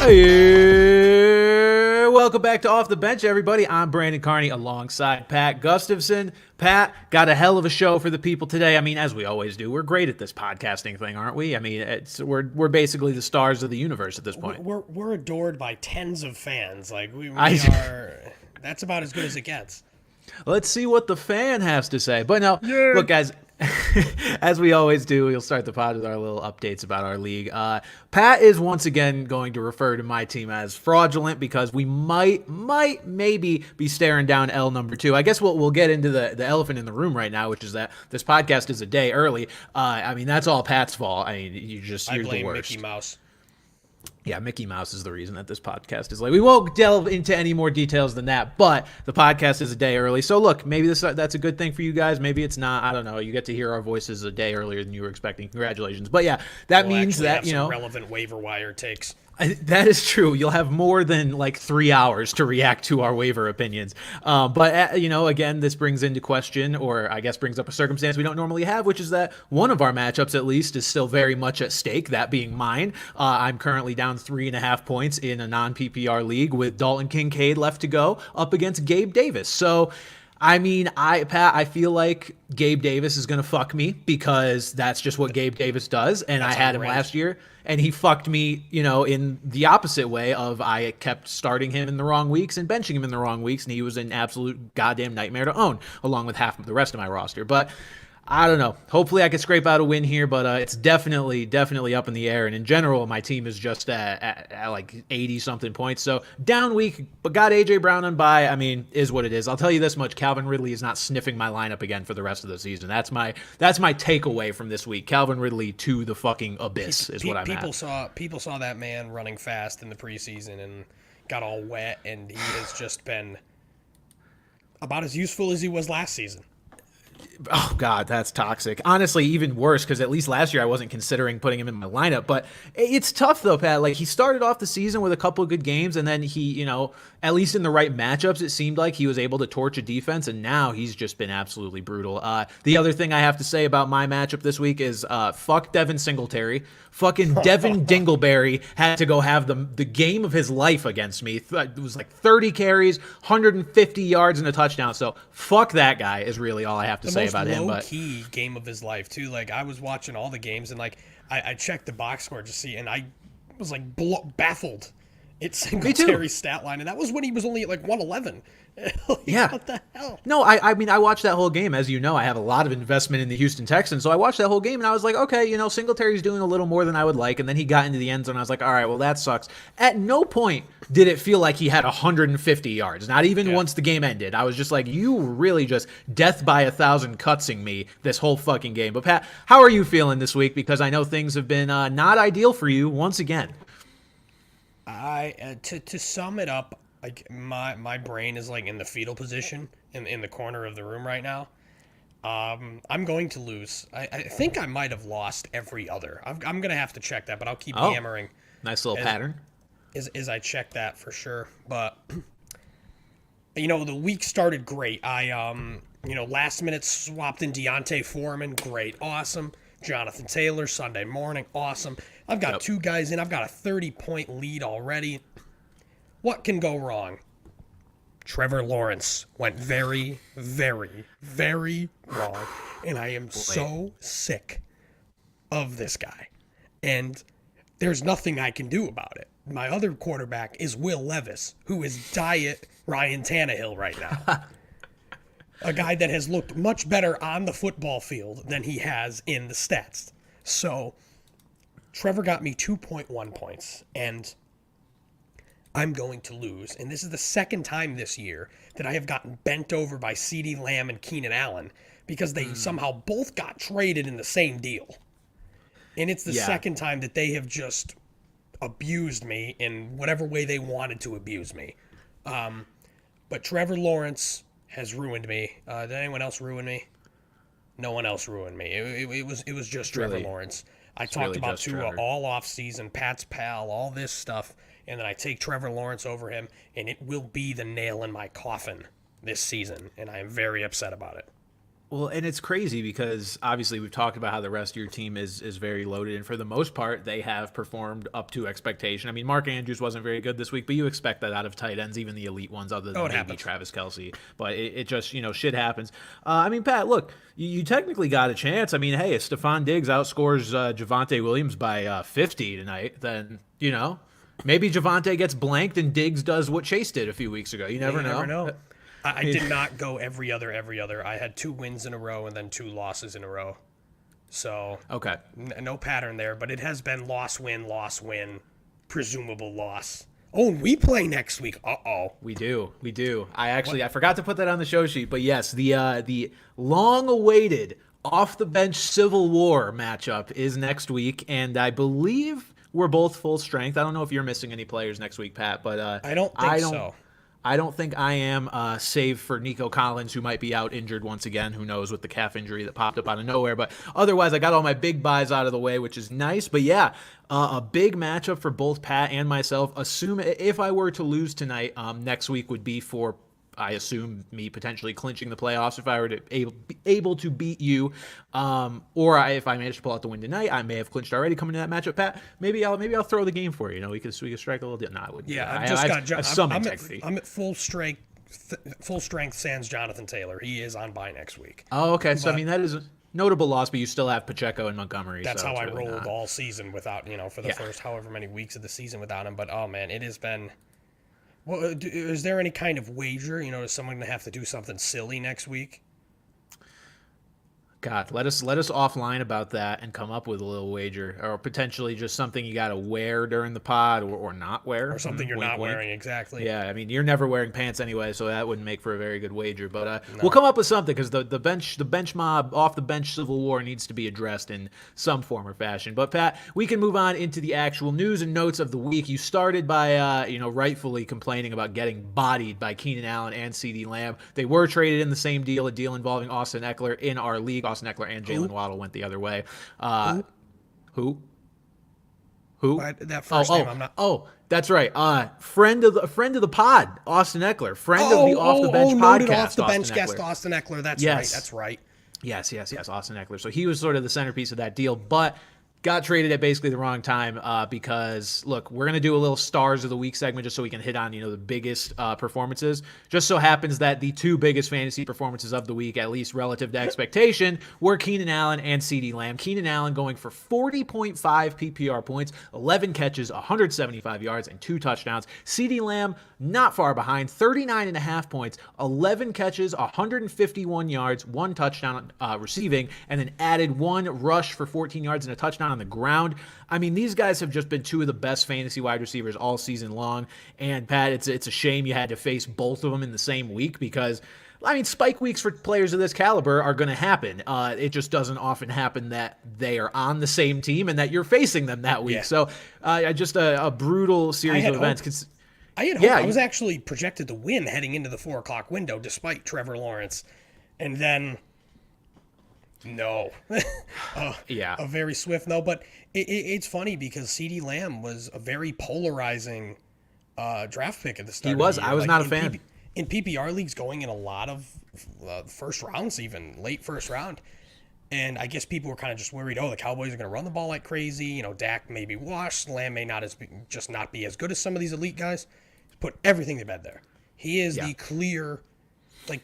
Hey, welcome back to Off the Bench, everybody. I'm Brandon Carney alongside Pat Gustafson. Pat, got a hell of a show for the people today. I mean, as we always do, we're great at this podcasting thing, aren't we? I mean, we're basically the stars of the universe at this point. We're adored by tens of fans. Like we are. That's about as good as it gets. Let's see what the fan has to say. But no, Look, guys. As we always do, we'll start the pod with our little updates about our league. Pat is once again going to refer to my team as fraudulent because we maybe be staring down L number 2. I guess we'll get into the elephant in the room right now, which is that this podcast is a day early. I mean, that's all Pat's fault. I mean, you're the worst. Mickey Mouse. Yeah, Mickey Mouse is the reason that this podcast is late. We won't delve into any more details than that, but the podcast is a day early. So look, maybe that's a good thing for you guys. Maybe it's not. I don't know. You get to hear our voices a day earlier than you were expecting. Congratulations. But yeah, that means that, you know, relevant waiver wire takes. That is true. You'll have more than like 3 hours to react to our waiver opinions. But, you know, again, this brings into question, or I guess brings up a circumstance we don't normally have, which is that one of our matchups, at least, is still very much at stake, that being mine. I'm currently down 3.5 points in a non-PPR league with Dalton Kincaid left to go up against Gabe Davis. So, I mean, Pat, I feel like Gabe Davis is going to fuck me because that's just what Gabe Davis does. And I had him last year, and he fucked me, you know, in the opposite way of I kept starting him in the wrong weeks and benching him in the wrong weeks, and he was an absolute goddamn nightmare to own, along with half of the rest of my roster. But I don't know. Hopefully I can scrape out a win here, but it's definitely up in the air. And in general, my team is just at like 80-something points. So down week, but got A.J. Brown on bye. I mean, is what it is. I'll tell you this much. Calvin Ridley is not sniffing my lineup again for the rest of the season. That's my takeaway from this week. Calvin Ridley to the fucking abyss is what I'm at. People saw that man running fast in the preseason and got all wet, and he has just been about as useful as he was last season. Oh, God, that's toxic. Honestly, even worse, because at least last year I wasn't considering putting him in my lineup. But it's tough, though, Pat. Like, he started off the season with a couple of good games, and then he, you know, at least in the right matchups, it seemed like he was able to torch a defense, and now he's just been absolutely brutal. The other thing I have to say about my matchup this week is fuck Devin Singletary. Fucking Devin Dingleberry had to go have the game of his life against me. It was like 30 carries, 150 yards, and a touchdown. So fuck that guy is really all I have to say about him. The most low-key game of his life, too. Like, I was watching all the games, and, like, I checked the box score to see, and I was, like, baffled. It's Singletary's stat line, and that was when he was only at, like, 111. Like, yeah. What the hell? No, I mean, I watched that whole game. As you know, I have a lot of investment in the Houston Texans, so I watched that whole game, and I was like, okay, you know, Singletary's doing a little more than I would like, and then he got into the end zone, and I was like, all right, well, that sucks. At no point did it feel like he had 150 yards, not even once the game ended. I was just like, you were really just death by 1,000 cutsing me this whole fucking game. But, Pat, how are you feeling this week? Because I know things have been not ideal for you once again. To sum it up, like my brain is like in the fetal position in the corner of the room right now. I'm going to lose. I think I might have lost every other. I'm gonna have to check that, but I'll keep hammering. Nice little pattern. As I check that for sure. But you know, the week started great. I you know, last minute swapped in Deontay Foreman, great, awesome. Jonathan Taylor Sunday morning, awesome. I've got two guys in. I've got a 30-point lead already. What can go wrong? Trevor Lawrence went very, very, very wrong. And I am so sick of this guy. And there's nothing I can do about it. My other quarterback is Will Levis, who is diet Ryan Tannehill right now. A guy that has looked much better on the football field than he has in the stats. So Trevor got me 2.1 points, and I'm going to lose. And this is the second time this year that I have gotten bent over by CeeDee Lamb and Keenan Allen because they somehow both got traded in the same deal. And it's the second time that they have just abused me in whatever way they wanted to abuse me. But Trevor Lawrence has ruined me. Did anyone else ruin me? No one else ruined me. It was just Trevor Lawrence. I talked about Tua all off season, Pat's pal, all this stuff, and then I take Trevor Lawrence over him, and it will be the nail in my coffin this season, and I am very upset about it. Well, and it's crazy because obviously we've talked about how the rest of your team is very loaded, and for the most part, they have performed up to expectation. I mean, Mark Andrews wasn't very good this week, but you expect that out of tight ends, even the elite ones, other than maybe Travis Kelce. But it just, shit happens. I mean, Pat, look, you technically got a chance. I mean, hey, if Stephon Diggs outscores Javonte Williams by 50 tonight, then, maybe Javonte gets blanked and Diggs does what Chase did a few weeks ago. You never know. I did not go every other. I had 2 wins in a row and then 2 losses in a row. So okay, no pattern there, but it has been loss, win, presumable loss. Oh, we play next week. Uh-oh. We do. I forgot to put that on the show sheet, but yes, the long-awaited off-the-bench Civil War matchup is next week, and I believe we're both full strength. I don't know if you're missing any players next week, Pat, but I don't think so. I don't think I am, save for Nico Collins, who might be out injured once again. Who knows, with the calf injury that popped up out of nowhere. But otherwise, I got all my big buys out of the way, which is nice. But yeah, a big matchup for both Pat and myself. Assume if I were to lose tonight, next week would be for, I assume, me potentially clinching the playoffs if I were to able to beat you, or if I manage to pull out the win tonight, I may have clinched already coming to that matchup. Pat, maybe I'll throw the game for you. We could strike a little deal. No, I wouldn't. Yeah, I'm at full strength. Sans Jonathan Taylor. He is on bye next week. Oh, okay. So I mean that is a notable loss, but you still have Pacheco and Montgomery. That's so how I rolled all season without for the first however many weeks of the season without him. But oh man, it has been. Well, is there any kind of wager? Is someone going to have to do something silly next week? God, let us offline about that and come up with a little wager, or potentially just something you got to wear during the pod, or not wear, or something you're not wearing. Exactly. Yeah, I mean, you're never wearing pants anyway, so that wouldn't make for a very good wager. But we'll come up with something, because the bench mob, off the bench Civil War needs to be addressed in some form or fashion. But Pat, we can move on into the actual news and notes of the week. You started by rightfully complaining about getting bodied by Keenan Allen and CeeDee Lamb. They were traded in the same deal, a deal involving Austin Eckler in our league. Austin Eckler and Jalen Waddle went the other way. Who? That first name, I'm not. Oh, that's right. Friend of the pod, Austin Eckler. Friend of the Off the Bench podcast, Off the Bench guest, Austin Eckler. That's right. That's right. Yes, Austin Eckler. So he was sort of the centerpiece of that deal, but got traded at basically the wrong time because, look, we're going to do a little Stars of the Week segment just so we can hit on, the biggest performances. Just so happens that the 2 biggest fantasy performances of the week, at least relative to expectation, were Keenan Allen and CeeDee Lamb. Keenan Allen going for 40.5 PPR points, 11 catches, 175 yards, and 2 touchdowns. CeeDee Lamb not far behind, 39.5 points, 11 catches, 151 yards, 1 touchdown receiving, and then added 1 rush for 14 yards and a touchdown on the ground. I mean, these guys have just been 2 of the best fantasy wide receivers all season long. And Pat, it's a shame you had to face both of them in the same week, because I mean, spike weeks for players of this caliber are going to happen. It just doesn't often happen that they are on the same team and that you're facing them that week. Yeah. So just a brutal series of events. I had hope. I was actually projected to win heading into the 4:00 window despite Trevor Lawrence. And then no. A very swift no. But it's funny because CeeDee Lamb was a very polarizing draft pick at the start. He was. Of the year. I was not a fan. In PPR leagues, going in a lot of first rounds, even late first round. And I guess people were kind of just worried, the Cowboys are going to run the ball like crazy. Dak may be washed. Lamb may not be as good as some of these elite guys. Put everything to bed there. He is the clear,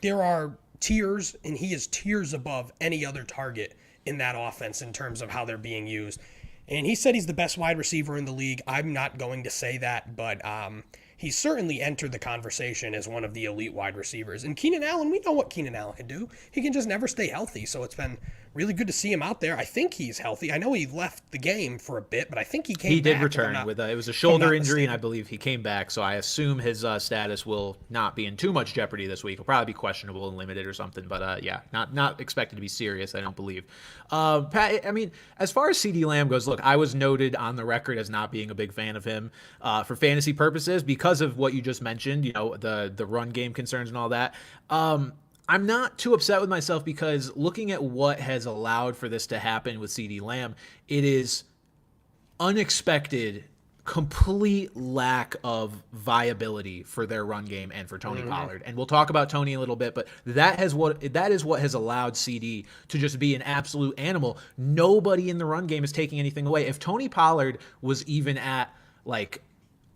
there are tiers, and he is tiers above any other target in that offense in terms of how they're being used. And he said he's the best wide receiver in the league. I'm not going to say that, but he's certainly entered the conversation as one of the elite wide receivers. And Keenan Allen, we know what Keenan Allen can do. He can just never stay healthy, so it's been really good to see him out there. I think he's healthy. I know he left the game for a bit, but I think he came back. He did return with it was a shoulder injury, and I believe he came back, so I assume his status will not be in too much jeopardy this week. He'll probably be questionable and limited or something, but not expected to be serious, I don't believe. Pat, I mean, as far as CeeDee Lamb goes, look, I was noted on the record as not being a big fan of him for fantasy purposes because of what you just mentioned, the run game concerns and all that. I'm not too upset with myself because looking at what has allowed for this to happen with CeeDee Lamb, it is unexpected complete lack of viability for their run game and for Tony Pollard. And we'll talk about Tony a little bit, but that is what has allowed CD to just be an absolute animal. Nobody in the run game is taking anything away. If Tony Pollard was even at like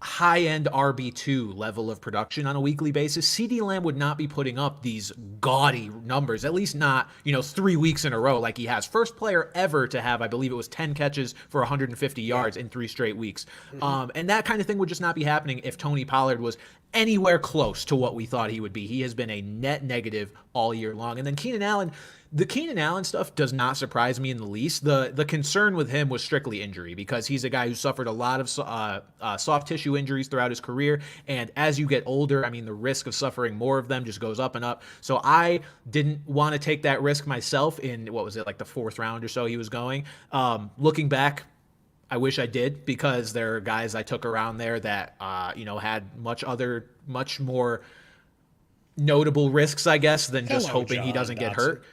high-end RB2 level of production on a weekly basis, CD Lamb would not be putting up these gaudy numbers, at least not, 3 weeks in a row like he has. First player ever to have, I believe it was 10 catches for 150 yards in 3 straight weeks. And that kind of thing would just not be happening if Tony Pollard was anywhere close to what we thought he would be. He has been a net negative all year long. And then Keenan Allen, the Keenan Allen stuff does not surprise me in the least. The concern with him was strictly injury, because he's a guy who suffered a lot of soft tissue injuries throughout his career. And as you get older, I mean, the risk of suffering more of them just goes up and up. So I didn't want to take that risk myself in, what was it, like the 4th round or so he was going. Looking back, I wish I did, because there are guys I took around there that, had much more notable risks, I guess, than just hoping he doesn't get hurt.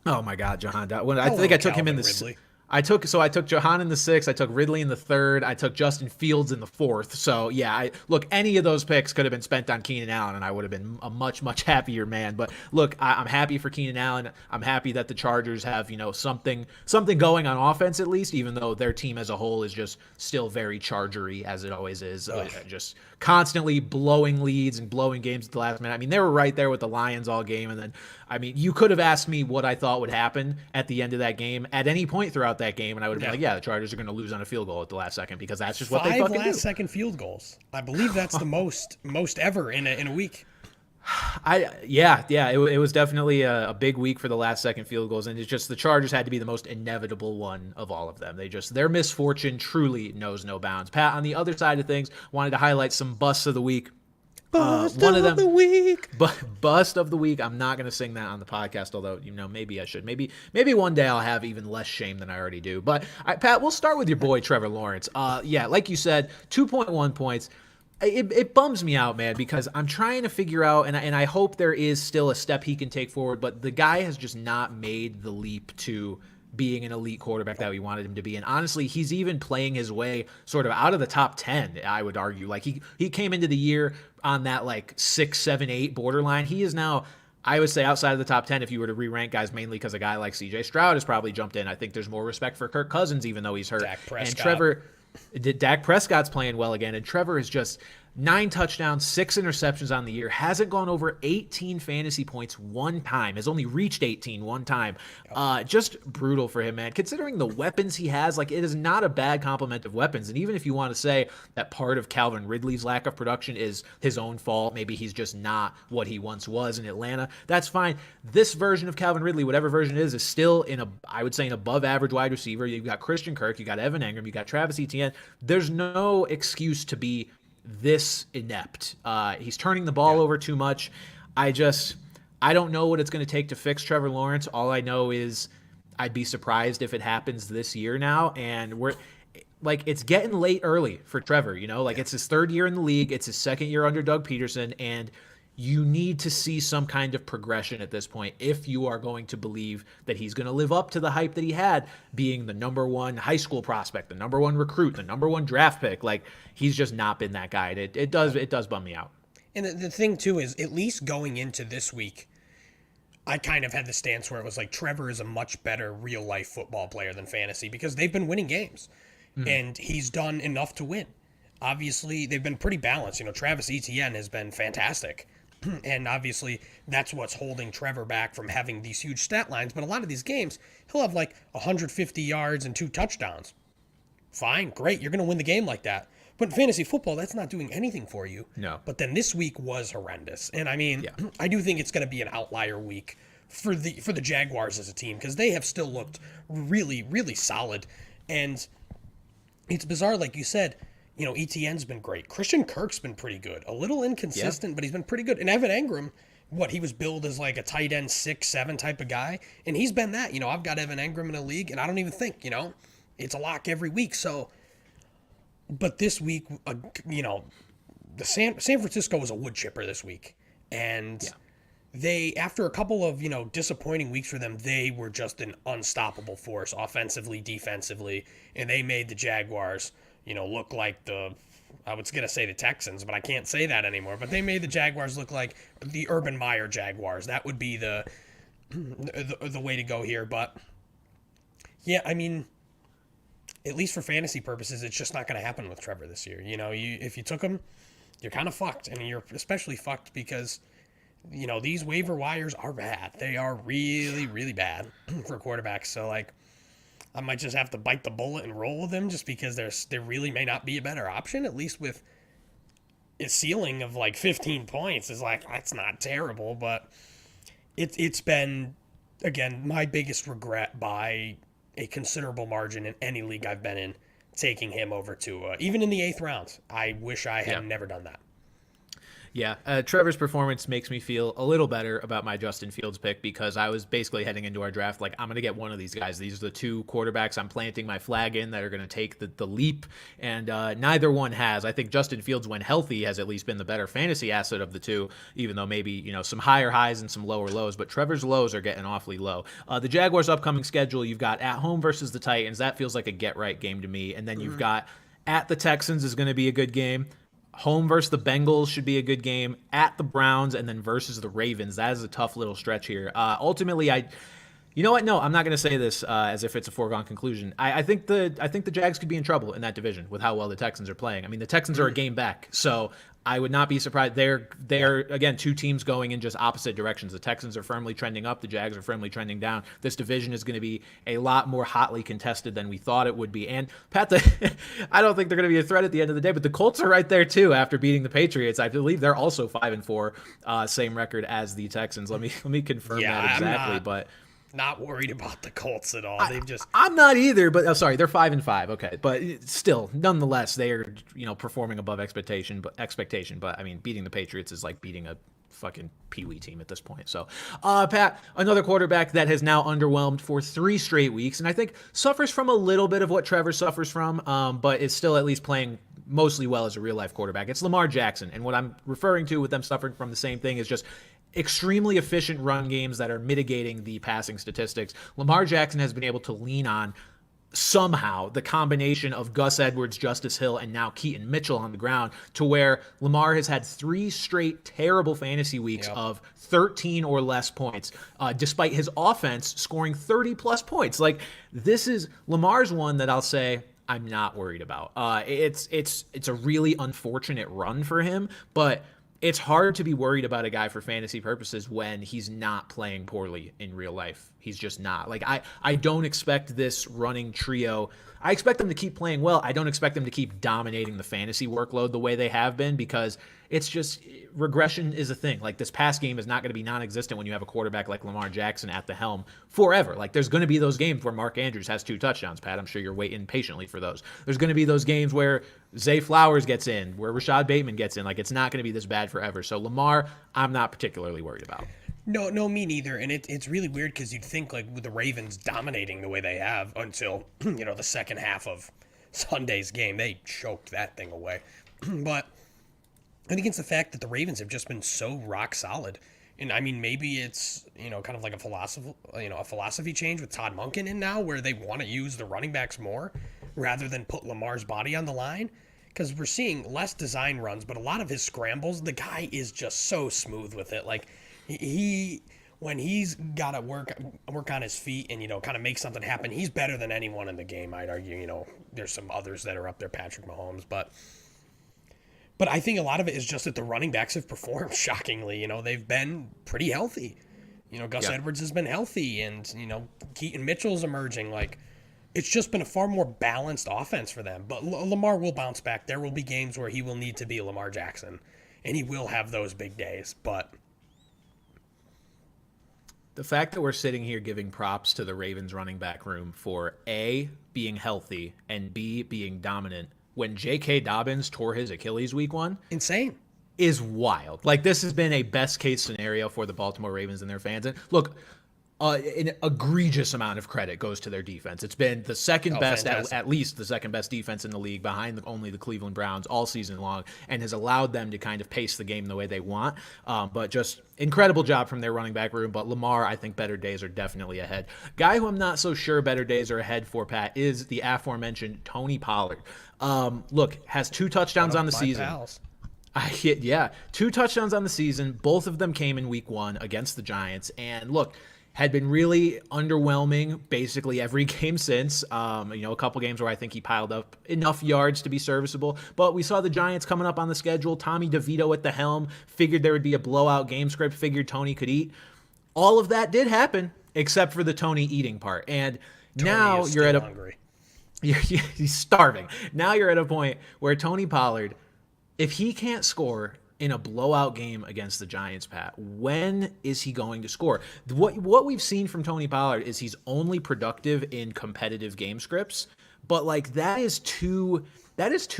Oh my God, Jahan Dotson. I think I took him in the Ridley. I took Jahan in the 6th. I took Ridley in the 3rd. I took Justin Fields in the 4th. So yeah, look, any of those picks could have been spent on Keenan Allen, and I would have been a much, much happier man. But look, I'm happy for Keenan Allen. I'm happy that the Chargers have, something going on offense at least, even though their team as a whole is just still very Chargery, as it always is. Just constantly blowing leads and blowing games at the last minute. I mean, they were right there with the Lions all game, and then, I mean, you could have asked me what I thought would happen at the end of that game at any point throughout that game, and I would have been like, yeah, the Chargers are going to lose on a field goal at the last second, because that's just what they fucking do. 5 last-second field goals. I believe that's the most ever in a week. It was definitely a big week for the last-second field goals, and it's just the Chargers had to be the most inevitable one of all of them. Their misfortune truly knows no bounds. Pat, on the other side of things, wanted to highlight some busts of the week. Bust of the week. Bust of the week. I'm not going to sing that on the podcast, although, maybe I should. Maybe one day I'll have even less shame than I already do. But, Pat, we'll start with your boy, Trevor Lawrence. Like you said, 2.1 points. It bums me out, man, because I'm trying to figure out, and I hope there is still a step he can take forward, but the guy has just not made the leap to being an elite quarterback that we wanted him to be. And honestly, he's even playing his way sort of out of the top 10, I would argue. Like, he came into the year on that, like, 6, 7, 8 borderline. He is now, I would say, outside of the top 10 if you were to re-rank guys, mainly because a guy like CJ Stroud has probably jumped in. I think there's more respect for Kirk Cousins, even though he's hurt. Dak Prescott's playing well again, and Trevor is just 9 touchdowns, 6 interceptions on the year, hasn't gone over 18 fantasy points one time, has only reached 18 one time. Just brutal for him, man. Considering the weapons he has, like, it is not a bad complement of weapons. And even if you want to say that part of Calvin Ridley's lack of production is his own fault, maybe he's just not what he once was in Atlanta, that's fine. This version of Calvin Ridley, whatever version it is still I would say an above average wide receiver. You've got Christian Kirk, you got Evan Engram, you got Travis Etienne. There's no excuse to be this inept. He's turning the ball over too much. I don't know what it's going to take to fix Trevor Lawrence. All I know is I'd be surprised if it happens this year now. And it's getting late early for Trevor, it's his 3rd year in the league. It's his 2nd year under Doug Peterson. And you need to see some kind of progression at this point if you are going to believe that he's going to live up to the hype that he had, being the number 1 high school prospect, the number 1 recruit, the number 1 draft pick. Like, he's just not been that guy. It does bum me out. And the thing, too, is at least going into this week, I kind of had the stance where it was like Trevor is a much better real-life football player than fantasy, because they've been winning games, and he's done enough to win. Obviously, they've been pretty balanced. Travis Etienne has been fantastic. And obviously, that's what's holding Trevor back from having these huge stat lines. But a lot of these games, he'll have like 150 yards and 2 touchdowns. Fine, great. You're going to win the game like that. But in fantasy football, that's not doing anything for you. No. But then this week was horrendous. And I mean, I do think it's going to be an outlier week for the Jaguars as a team, because they have still looked really, really solid. And it's bizarre, like you said. Etienne's been great. Christian Kirk's been pretty good. A little inconsistent, but he's been pretty good. And Evan Engram, he was billed as like a tight end 6-7 type of guy, and he's been that. I've got Evan Engram in a league, and I don't even think, it's a lock every week. So, but this week, the San Francisco was a wood chipper this week, and they, after a couple of disappointing weeks for them, they were just an unstoppable force offensively, defensively, and they made the Jaguars look like I was going to say the Texans, but I can't say that anymore. But they made the Jaguars look like the Urban Meyer Jaguars. That would be the way to go here. But, yeah, I mean, at least for fantasy purposes, it's just not going to happen with Trevor this year. If you took him, you're kind of fucked. And you're especially fucked because, these waiver wires are bad. They are really, really bad for quarterbacks. So, like, I might just have to bite the bullet and roll with them just because there really may not be a better option, at least with a ceiling of like 15 points is like, that's not terrible, but it's been, again, my biggest regret by a considerable margin in any league I've been in, taking him over to, even in the 8th round. I wish I had never done that. Yeah, Trevor's performance makes me feel a little better about my Justin Fields pick because I was basically heading into our draft like, I'm going to get one of these guys. These are the 2 quarterbacks I'm planting my flag in that are going to take the leap, and neither one has. I think Justin Fields, when healthy, has at least been the better fantasy asset of the 2, even though maybe, some higher highs and some lower lows, but Trevor's lows are getting awfully low. The Jaguars' upcoming schedule, you've got at home versus the Titans. That feels like a get-right game to me, and then you've got at the Texans is going to be a good game. Home versus the Bengals should be a good game. At the Browns and then versus the Ravens. That is a tough little stretch here. Ultimately, you know what? No, I'm not going to say this as if it's a foregone conclusion. I think the Jags could be in trouble in that division with how well the Texans are playing. I mean, the Texans are a game back, so I would not be surprised. They're again 2 teams going in just opposite directions. The Texans are firmly trending up. The Jags are firmly trending down. This division is going to be a lot more hotly contested than we thought it would be. And Pat, I don't think they're going to be a threat at the end of the day, but the Colts are right there too after beating the Patriots. I believe they're also 5-4, same record as the Texans. Let me confirm that exactly, but. Not worried about the Colts at all. I'm not either, but sorry, they're 5-5. Okay, but still, nonetheless, they are performing above expectation. But I mean, beating the Patriots is like beating a fucking peewee team at this point. So, Pat, another quarterback that has now underwhelmed for 3 straight weeks, and I think suffers from a little bit of what Trevor suffers from, but is still at least playing mostly well as a real life quarterback. It's Lamar Jackson, and what I'm referring to with them suffering from the same thing is just extremely efficient run games that are mitigating the passing statistics. Lamar Jackson has been able to lean on somehow the combination of Gus Edwards, Justice Hill, and now Keaton Mitchell on the ground to where Lamar has had 3 straight terrible fantasy weeks of 13 or less points, despite his offense scoring 30-plus points. Like, this is Lamar's one that I'll say I'm not worried about. It's a really unfortunate run for him, but it's hard to be worried about a guy for fantasy purposes when he's not playing poorly in real life. He's just not. Like, I don't expect this running trio. I expect them to keep playing well. I don't expect them to keep dominating the fantasy workload the way they have been because it's just regression is a thing. Like, this pass game is not going to be non-existent when you have a quarterback like Lamar Jackson at the helm forever. Like, there's going to be those games where Mark Andrews has 2 touchdowns, Pat. I'm sure you're waiting patiently for those. There's going to be those games where Zay Flowers gets in, where Rashad Bateman gets in. Like, it's not going to be this bad forever. So Lamar, I'm not particularly worried about. No, me neither. And it's really weird because you'd think, like, with the Ravens dominating the way they have until, the second half of Sunday's game, they choked that thing away. But I think it's the fact that the Ravens have just been so rock solid. And I mean, maybe it's, kind of like a philosophy change with Todd Monken in now where they want to use the running backs more rather than put Lamar's body on the line. Because we're seeing less design runs, but a lot of his scrambles, the guy is just so smooth with it. Like, when he's got to work on his feet and, kind of make something happen, he's better than anyone in the game, I'd argue. There's some others that are up there, Patrick Mahomes, but I think a lot of it is just that the running backs have performed shockingly. They've been pretty healthy. Gus Edwards has been healthy, and, Keaton Mitchell's emerging. Like, it's just been a far more balanced offense for them. But Lamar will bounce back. There will be games where he will need to be Lamar Jackson, and he will have those big days, but the fact that we're sitting here giving props to the Ravens running back room for A, being healthy, and B, being dominant when J.K. Dobbins tore his Achilles week 1. Insane. Is wild. Like, this has been a best case scenario for the Baltimore Ravens and their fans. And look, an egregious amount of credit goes to their defense. It's been the second best, at least the second best defense in the league, behind only the Cleveland Browns all season long, and has allowed them to kind of pace the game the way they want. But just incredible job from their running back room. But Lamar, I think better days are definitely ahead. Guy who I'm not so sure better days are ahead for, Pat, is the aforementioned Tony Pollard. Look, has 2 touchdowns on the season. Pals. 2 touchdowns on the season. Both of them came in week 1 against the Giants. And look, had been really underwhelming basically every game since. A couple games where I think he piled up enough yards to be serviceable. But we saw the Giants coming up on the schedule. Tommy DeVito at the helm. Figured there would be a blowout game script. Figured Tony could eat. All of that did happen, except for the Tony eating part. And now you're at hungry. He's starving. Now you're at a point where Tony Pollard, if he can't score in a blowout game against the Giants, Pat, when is he going to score? What we've seen from Tony Pollard is he's only productive in competitive game scripts, but like that is too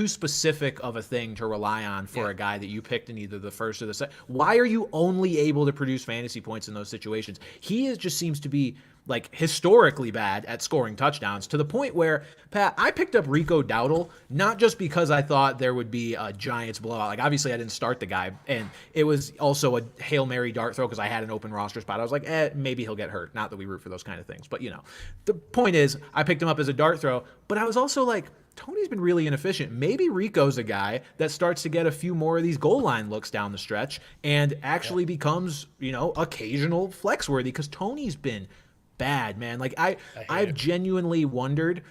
specific of a thing to rely on for a guy that you picked in either the first or the second. Why are you only able to produce fantasy points in those situations? He just seems to be like historically bad at scoring touchdowns, to the point where, Pat, I picked up Rico Dowdle, not just because I thought there would be a Giants blowout. Like, obviously I didn't start the guy, and it was also a Hail Mary dart throw because I had an open roster spot. I was like, maybe he'll get hurt. Not that we root for those kind of things, but the point is I picked him up as a dart throw, but I was also like, Tony's been really inefficient. Maybe Rico's a guy that starts to get a few more of these goal line looks down the stretch and actually becomes, occasional flex worthy, because Tony's been bad, man. Like I've genuinely wondered,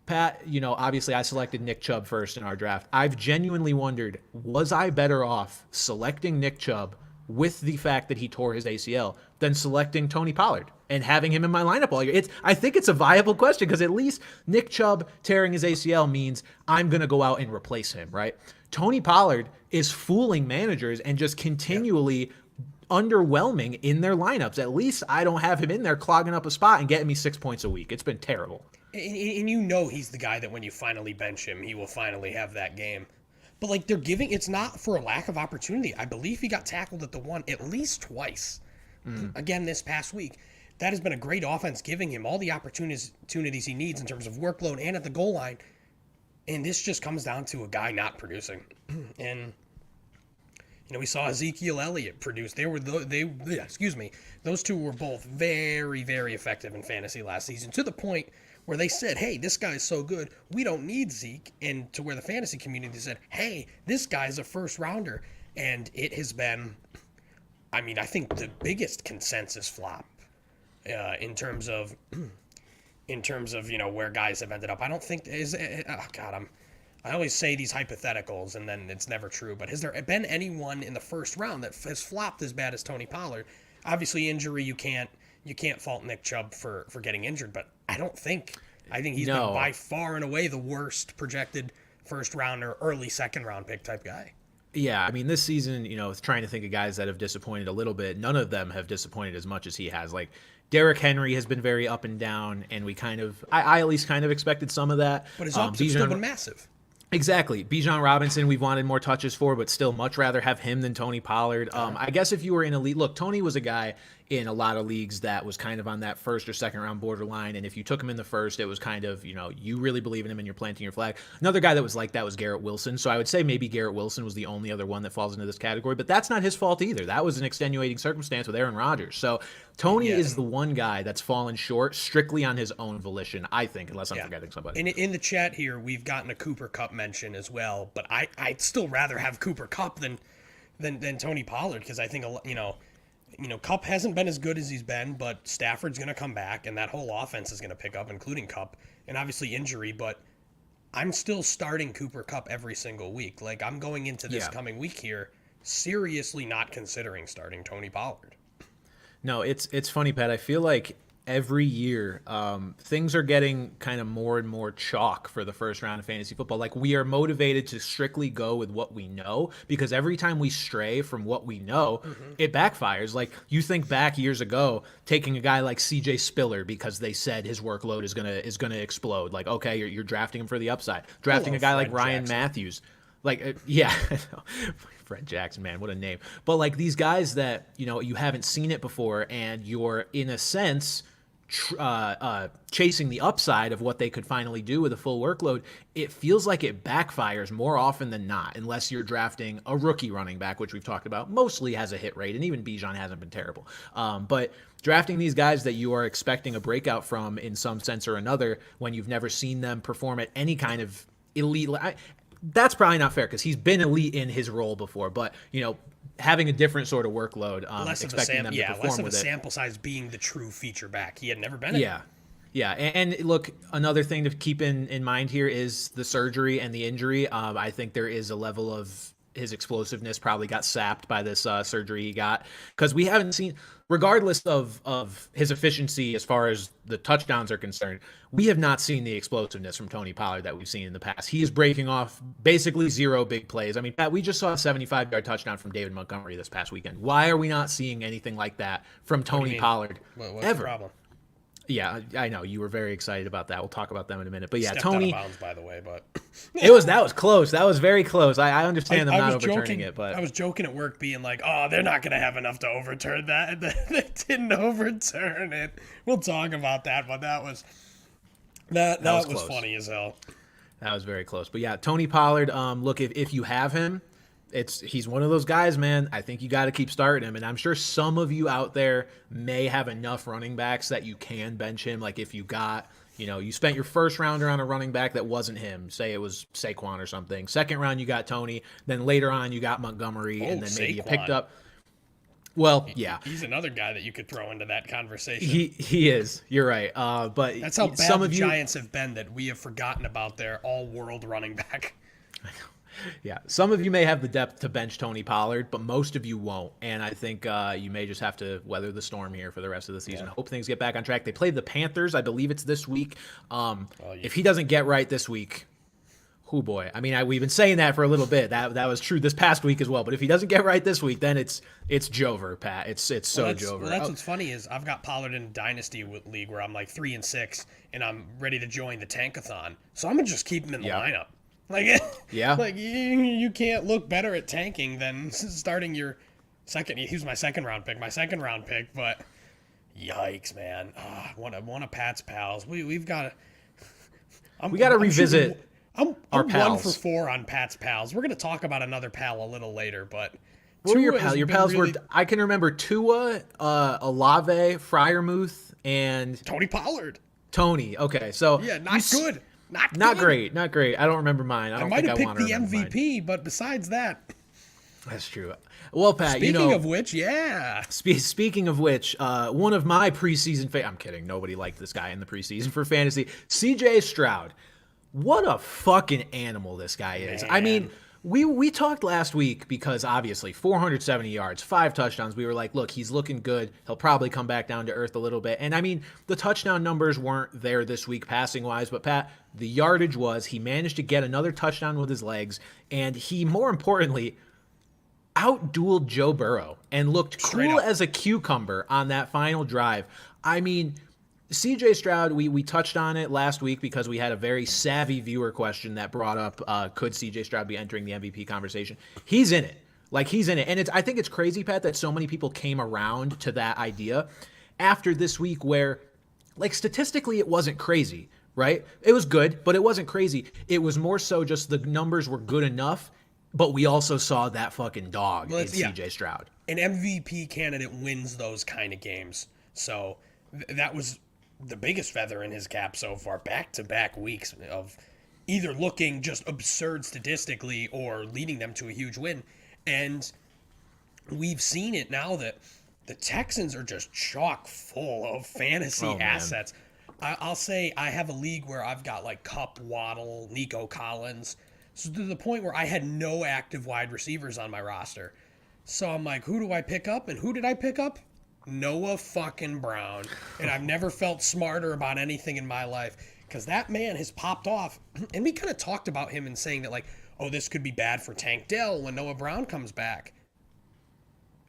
Pat, obviously I selected Nick Chubb first in our draft. I've genuinely wondered, was I better off selecting Nick Chubb with the fact that he tore his ACL than selecting Tony Pollard and having him in my lineup all year? I think it's a viable question, because at least Nick Chubb tearing his ACL means I'm going to go out and replace him, right? Tony Pollard is fooling managers and just continually underwhelming in their lineups. At least I don't have him in there clogging up a spot and getting me 6 points a week. It's been terrible. And he's the guy that when you finally bench him, he will finally have that game. But like it's not for a lack of opportunity. I believe he got tackled at the 1 at least twice. Again this past week. That has been a great offense, giving him all the opportunities he needs in terms of workload and at the goal line. And this just comes down to a guy not producing. And we saw Ezekiel Elliott produce. Those two were both very, very effective in fantasy last season, to the point where they said, hey, this guy's so good, we don't need Zeke. And to where the fantasy community said, hey, this guy's a first rounder. And it has been, I think the biggest consensus flop in terms of where guys have ended up. I don't think I always say these hypotheticals and then it's never true, but has there been anyone in the first round that has flopped as bad as Tony Pollard? Obviously injury, you can't fault Nick Chubb for getting injured, but I think he's been by far and away the worst projected first round or early second round pick type guy. Yeah, this season, trying to think of guys that have disappointed a little bit, none of them have disappointed as much as he has. Like, Derrick Henry has been very up and down, and I at least kind of expected some of that. But his ups have still been massive. Exactly. Bijan Robinson, we've wanted more touches for, but still much rather have him than Tony Pollard. I guess if you were in a league, look, Tony was a guy in a lot of leagues that was kind of on that first or second round borderline. And if you took him in the first, it was kind of, you really believe in him and you're planting your flag. Another guy that was like that was Garrett Wilson. So I would say maybe Garrett Wilson was the only other one that falls into this category, but that's not his fault either. That was an extenuating circumstance with Aaron Rodgers. So Tony is the one guy that's fallen short strictly on his own volition, I think, unless I'm forgetting somebody. In the chat here, we've gotten a Cooper Kupp mention as well, but I'd still rather have Cooper Kupp than Tony Pollard, because I think, Kupp hasn't been as good as he's been, but Stafford's going to come back, and that whole offense is going to pick up, including Kupp, and obviously injury, but I'm still starting Cooper Kupp every single week. Like, I'm going into this coming week here seriously not considering starting Tony Pollard. No, it's funny, Pat. I feel like every year things are getting kind of more and more chalk for the first round of fantasy football. Like, we are motivated to strictly go with what we know, because every time we stray from what we know, it backfires. Like, you think back years ago, taking a guy like CJ Spiller because they said his workload is gonna explode. Like, okay, you're drafting him for the upside. Drafting a guy like Ryan Matthews. Like, Fred Jackson, man, what a name. But like these guys that, you haven't seen it before and you're in a sense chasing the upside of what they could finally do with a full workload, it feels like it backfires more often than not, unless you're drafting a rookie running back, which we've talked about, mostly has a hit rate, and even Bijan hasn't been terrible. But drafting these guys that you are expecting a breakout from in some sense or another when you've never seen them perform at any kind of elite, that's probably not fair because he's been elite in his role before, but having a different sort of workload, expecting them to perform less of with a it. sample size being the true feature back. He had never been it. Yeah. And look, another thing to keep in mind here is the surgery and the injury. I think there is a level of his explosiveness probably got sapped by this surgery he got, because we haven't seen, regardless of his efficiency as far as the touchdowns are concerned, we have not seen the explosiveness from Tony Pollard that we've seen in the past. He is breaking off basically zero big plays. I mean, Pat, we just saw a 75-yard touchdown from David Montgomery this past weekend. Why are we not seeing anything like that from Tony Pollard What's ever? the problem? Yeah, I know you were very excited about that. We'll talk about them in a minute. But yeah, Stepped Tony, out of bounds, by the way, but that was close. That was very close. I understand them not overturning it, but I was joking at work, being like, "Oh, they're not going to have enough to overturn that," and they didn't overturn it. We'll talk about that, but that was funny as hell. That was very close. But yeah, Tony Pollard. Look, if you have him, he's one of those guys, man. I think you got to keep starting him, and I'm sure some of you out there may have enough running backs that you can bench him. Like if you got, you spent your first rounder on a running back that wasn't him. Say it was Saquon or something. Second round you got Tony. Then later on you got Montgomery, and then maybe you picked up. Well, yeah, he's another guy that you could throw into that conversation. He is. You're right. But that's how bad some of the Giants have been, that we have forgotten about their all-world running back. Yeah, some of you may have the depth to bench Tony Pollard, but most of you won't. And I think you may just have to weather the storm here for the rest of the season. Yeah. Hope things get back on track. They play the Panthers. I believe it's this week. If he doesn't get right this week, oh boy. I mean, we've been saying that for a little bit. That was true this past week as well. But if he doesn't get right this week, then it's Jover, Pat. It's so Jover. Well, that's what's funny is I've got Pollard in a dynasty league where I'm like 3-6, and I'm ready to join the Tankathon. So I'm gonna just keep him in the lineup. Like, yeah, like you can't look better at tanking than starting your second. He was my second round pick, but yikes, man! One of Pat's pals. We've got to. We got to revisit. I'm pals. 1 for 4 on Pat's pals. We're gonna talk about another pal a little later, but who are your pals? Your pals were, I can remember, Tua, Olave, Freiermuth, and Tony Pollard. Tony. Okay, so yeah, not good. Not great. I don't remember mine. I might have picked the MVP, but besides that, that's true. Well, Pat, speaking of which, yeah. Speaking of which, one of my preseason I'm kidding. Nobody liked this guy in the preseason for fantasy. CJ Stroud. What a fucking animal this guy is. Man. I mean, we talked last week because obviously 470 yards, 5 touchdowns. We were like, look, he's looking good. He'll probably come back down to earth a little bit. And I mean, the touchdown numbers weren't there this week passing wise, but Pat, the yardage was. He managed to get another touchdown with his legs, and he, more importantly, outdueled Joe Burrow and looked cool as a cucumber on that final drive. I mean, CJ Stroud, we touched on it last week because we had a very savvy viewer question that brought up, could CJ Stroud be entering the MVP conversation? He's in it. He's in it. And I think it's crazy, Pat, that so many people came around to that idea after this week where, statistically, it wasn't crazy, right? It was good, but it wasn't crazy. It was more so just the numbers were good enough, but we also saw that fucking dog in CJ Stroud. An MVP candidate wins those kind of games. So that was the biggest feather in his cap so far, back-to-back weeks of either looking just absurd statistically or leading them to a huge win. And we've seen it now that the Texans are just chock full of fantasy assets. I'll say I have a league where I've got Kupp, Waddle, Nico Collins, so to the point where I had no active wide receivers on my roster. So I'm like, who do I pick up? And who did I pick up? Noah fucking Brown. And I've never felt smarter about anything in my life, because that man has popped off. And we kind of talked about him and saying that this could be bad for Tank Dell when Noah Brown comes back.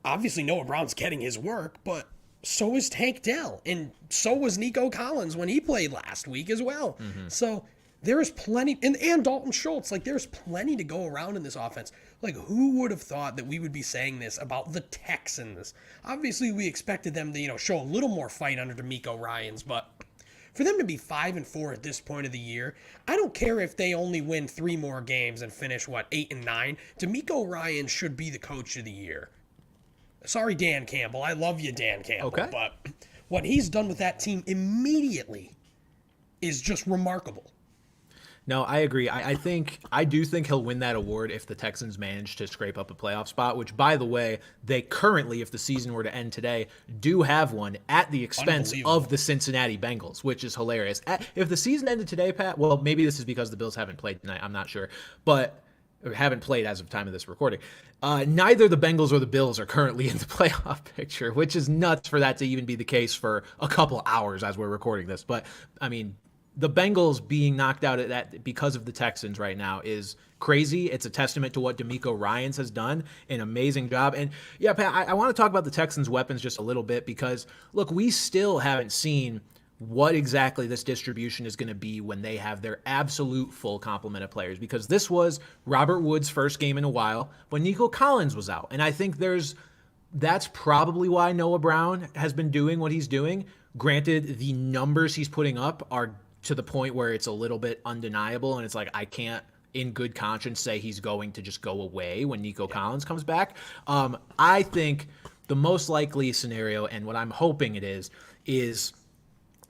Obviously Noah Brown's getting his work, but so is Tank Dell. And so was Nico Collins when he played last week as well. Mm-hmm. So There is plenty, and Dalton Schultz, like there's plenty to go around in this offense. Like who would have thought that we would be saying this about the Texans? Obviously, we expected them to, show a little more fight under D'Amico Ryans, but for them to be 5-4 at this point of the year, I don't care if they only win 3 more games and finish 8-9. D'Amico Ryans should be the coach of the year. Sorry, Dan Campbell. I love you, Dan Campbell, Okay. but what he's done with that team immediately is just remarkable. No, I agree. I do think he'll win that award if the Texans manage to scrape up a playoff spot, which, by the way, they currently, if the season were to end today, do have one at the expense of the Cincinnati Bengals, which is hilarious. If the season ended today, Pat, well, maybe this is because the Bills haven't played tonight. I'm not sure. But haven't played as of time of this recording. Neither the Bengals or the Bills are currently in the playoff picture, which is nuts for that to even be the case for a couple hours as we're recording this. But, I mean, the Bengals being knocked out at that because of the Texans right now is crazy. It's a testament to what D'Amico Ryans has done. An amazing job. And yeah, Pat, I want to talk about the Texans' weapons just a little bit because, look, we still haven't seen what exactly this distribution is going to be when they have their absolute full complement of players, because this was Robert Woods' first game in a while, but Nico Collins was out. And I think that's probably why Noah Brown has been doing what he's doing. Granted, the numbers he's putting up are to the point where it's a little bit undeniable, and it's like I can't in good conscience say he's going to just go away when Nico Collins comes back. I think the most likely scenario, and what I'm hoping it is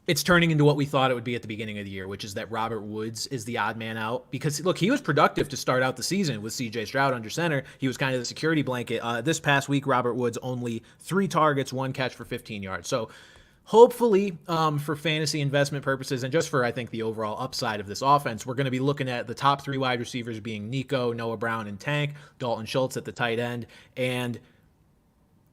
it's turning into what we thought it would be at the beginning of the year, which is that Robert Woods is the odd man out. Because, look, he was productive to start out the season with C.J. Stroud under center. He was kind of the security blanket. This past week, Robert Woods only 3 targets, 1 catch for 15 yards. So hopefully, for fantasy investment purposes and just for, I think, the overall upside of this offense, we're going to be looking at the top 3 wide receivers being Nico, Noah Brown, and Tank, Dalton Schultz at the tight end. And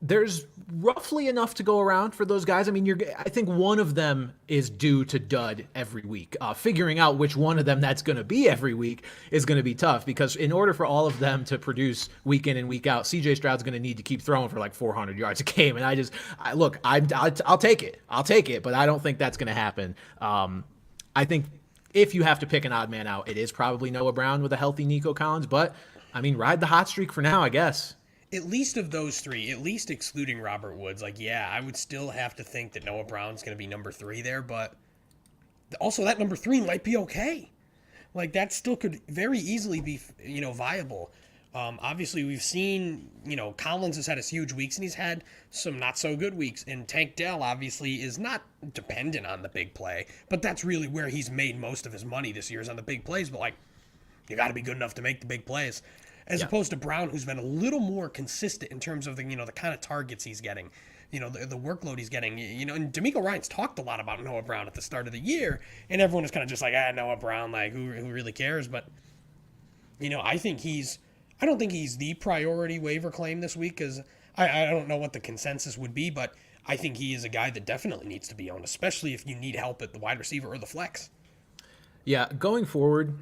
there's roughly enough to go around for those guys. I mean, I think one of them is due to dud every week. Figuring out which one of them that's going to be every week is going to be tough, because in order for all of them to produce week in and week out, CJ Stroud's going to need to keep throwing for like 400 yards a game. And I'll take it. I'll take it, but I don't think that's going to happen. I think if you have to pick an odd man out, it is probably Noah Brown with a healthy Nico Collins. But, I mean, ride the hot streak for now, I guess. At least of those 3, at least excluding Robert Woods, I would still have to think that Noah Brown's going to be number 3 there, but also that number 3 might be okay. Like, that still could very easily be, viable. Obviously, we've seen, Collins has had his huge weeks, and he's had some not-so-good weeks, and Tank Dell, obviously, is not dependent on the big play, but that's really where he's made most of his money this year is on the big plays, but, you got to be good enough to make the big plays. As opposed to Brown, who's been a little more consistent in terms of the kind of targets he's getting, the workload he's getting, and D'Amico Ryans talked a lot about Noah Brown at the start of the year, and everyone was kind of just like, Noah Brown, who really cares? But, I don't think he's the priority waiver claim this week, because I don't know what the consensus would be, but I think he is a guy that definitely needs to be owned, especially if you need help at the wide receiver or the flex. Yeah, going forward,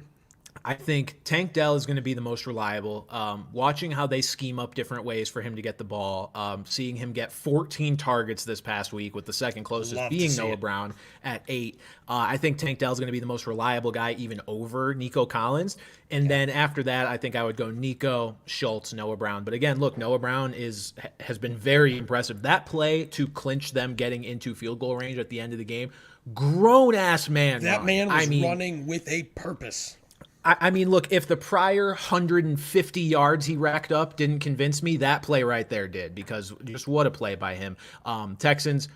I think Tank Dell is going to be the most reliable. Watching how they scheme up different ways for him to get the ball, seeing him get 14 targets this past week with the second closest being Noah Brown at 8. I think Tank Dell is going to be the most reliable guy even over Nico Collins. And then after that, I think I would go Nico, Schultz, Noah Brown. But again, look, Noah Brown has been very impressive. That play to clinch them getting into field goal range at the end of the game, grown-ass man. That man was running with a purpose. I mean, look, if the prior 150 yards he racked up didn't convince me, that play right there did, because just what a play by him. Texans,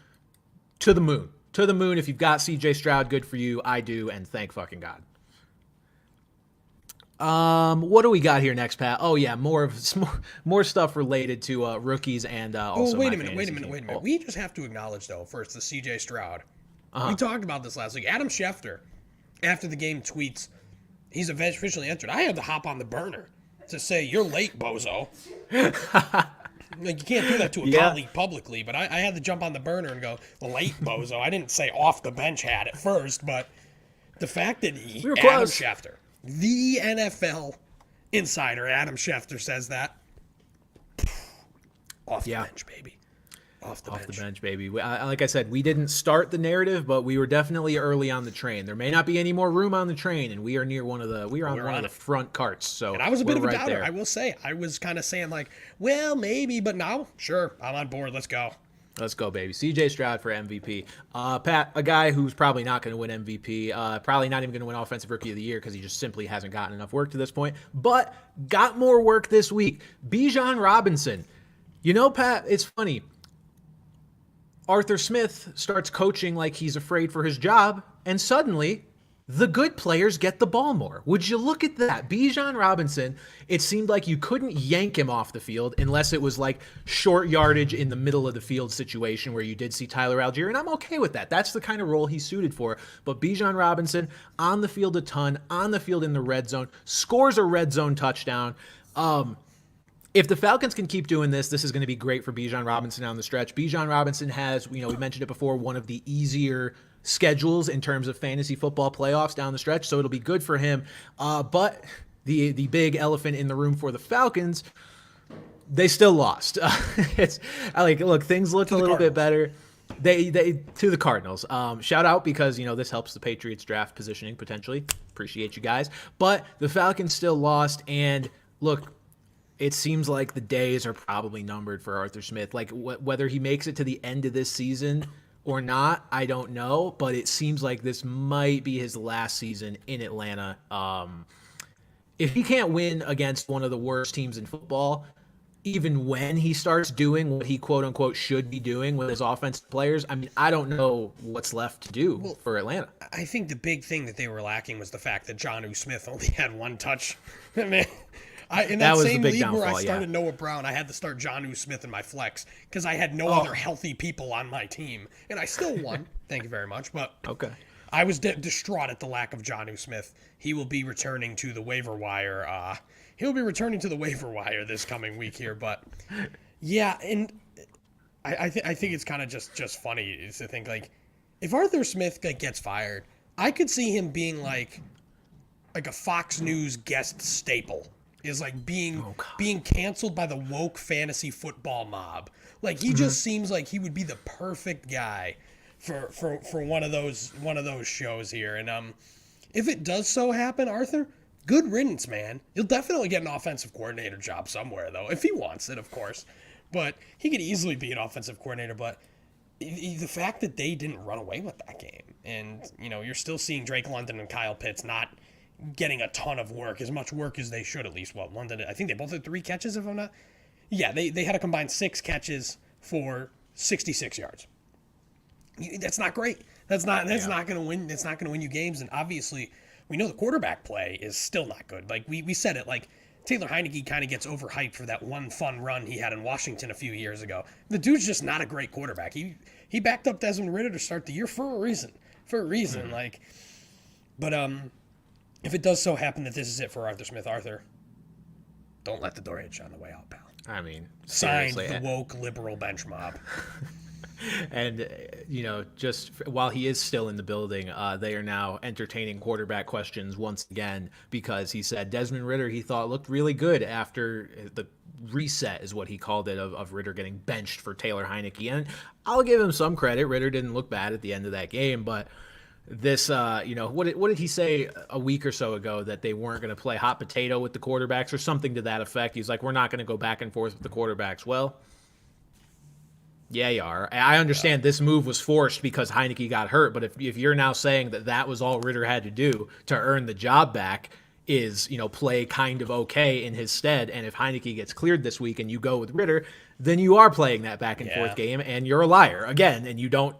to the moon. To the moon. If you've got C.J. Stroud, good for you. I do, and thank fucking God. What do we got here next, Pat? Oh, yeah, more stuff related to rookies and also wait a minute. We just have to acknowledge, though, first, the C.J. Stroud. We talked about this last week. Adam Schefter, after the game, tweets, he's officially entered. I had to hop on the burner to say, you're late, bozo. You can't do that to a colleague publicly, but I had to jump on the burner and go, late, bozo. I didn't say off the bench hat at first, but the fact that Adam Schefter, the NFL insider, Adam Schefter says that, off the bench, baby. Off the Off the bench. bench, baby. Like I said, we didn't start the narrative, but we were definitely early on the train. There may not be any more room on the train, and we are near one of the on one of the front carts. So And I was a we're bit of a right doubter, there. I will say. I was kind of saying like, well, maybe, but now, sure, I'm on board. Let's go. Let's go, baby. CJ Stroud for MVP. Pat, a guy who's probably not going to win MVP, probably not even going to win Offensive Rookie of the Year because he just simply hasn't gotten enough work to this point, but got more work this week. Bijan Robinson. You know, Pat, it's funny. Arthur Smith starts coaching like he's afraid for his job, and suddenly the good players get the ball more. Would you look at that? Bijan Robinson, it seemed like you couldn't yank him off the field unless it was like short yardage in the middle of the field situation where you did see Tyler Algier, and I'm okay with that. That's the kind of role he's suited for. But Bijan Robinson on the field a ton, on the field in the red zone, scores a red zone touchdown. If the Falcons can keep doing this, this is going to be great for Bijan Robinson down the stretch. Bijan Robinson has, we mentioned it before, one of the easier schedules in terms of fantasy football playoffs down the stretch, so it'll be good for him. But the big elephant in the room for the Falcons, they still lost. Look, things looked a little bit better. They to the Cardinals. Shout out because this helps the Patriots draft positioning potentially. Appreciate you guys. But the Falcons still lost, and look, it seems like the days are probably numbered for Arthur Smith. Like whether he makes it to the end of this season or not, I don't know. But it seems like this might be his last season in Atlanta. If he can't win against one of the worst teams in football, even when he starts doing what he quote unquote should be doing with his offensive players, I mean, I don't know what's left to do for Atlanta. I think the big thing that they were lacking was the fact that Jonnu Smith only had one touch. Man, in that same league where I started Noah Brown, I had to start Jonnu Smith in my flex because I had no other healthy people on my team, and I still won. Thank you very much. But okay, I was distraught at the lack of Jonnu Smith. He will be returning to the waiver wire. He'll be returning to the waiver wire this coming week here. But yeah, and I think it's kind of just funny is to think like if Arthur Smith gets fired, I could see him being like a Fox News guest staple. Is like being canceled by the woke fantasy football mob. Like he just seems like he would be the perfect guy for one of those shows here. And if it does so happen, Arthur, good riddance, man. You'll definitely get an offensive coordinator job somewhere though, if he wants it, of course. But he could easily be an offensive coordinator. But the fact that they didn't run away with that game, and you're still seeing Drake London and Kyle Pitts not getting a ton of work, as much work as they should at least. Well, London, I think they both had 3 catches, if I'm not. Yeah, they had a combined 6 catches for 66 yards. That's not great. That's not going to win. That's not going to win you games. And obviously, we know the quarterback play is still not good. Like we said it. Like Taylor Heineke kind of gets overhyped for that one fun run he had in Washington a few years ago. The dude's just not a great quarterback. He backed up Desmond Ridder to start the year for a reason. If it does so happen that this is it for Arthur Smith, don't let the door hit you on the way out, pal. I mean, signed the woke liberal bench mob. And, just while he is still in the building, they are now entertaining quarterback questions once again because he said Desmond Ridder he thought looked really good after the reset is what he called it of Ridder getting benched for Taylor Heineke. And I'll give him some credit. Ridder didn't look bad at the end of that game, but this, what did he say a week or so ago that they weren't going to play hot potato with the quarterbacks or something to that effect? He's like, we're not going to go back and forth with the quarterbacks. Well, yeah, you are. I understand this move was forced because Heineke got hurt, but if you're now saying that was all Ridder had to do to earn the job back is, play kind of okay in his stead, and if Heineke gets cleared this week and you go with Ridder, then you are playing that back and forth game, and you're a liar again, and you don't.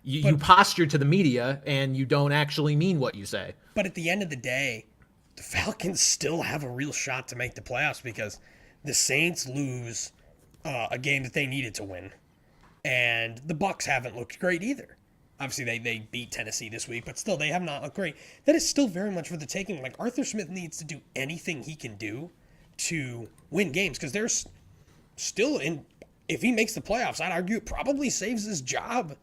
You posture to the media, and you don't actually mean what you say. But at the end of the day, the Falcons still have a real shot to make the playoffs because the Saints lose a game that they needed to win, and the Bucs haven't looked great either. Obviously, they beat Tennessee this week, but still, they have not looked great. That is still very much for the taking. Like, Arthur Smith needs to do anything he can do to win games because there's still if he makes the playoffs, I'd argue it probably saves his job.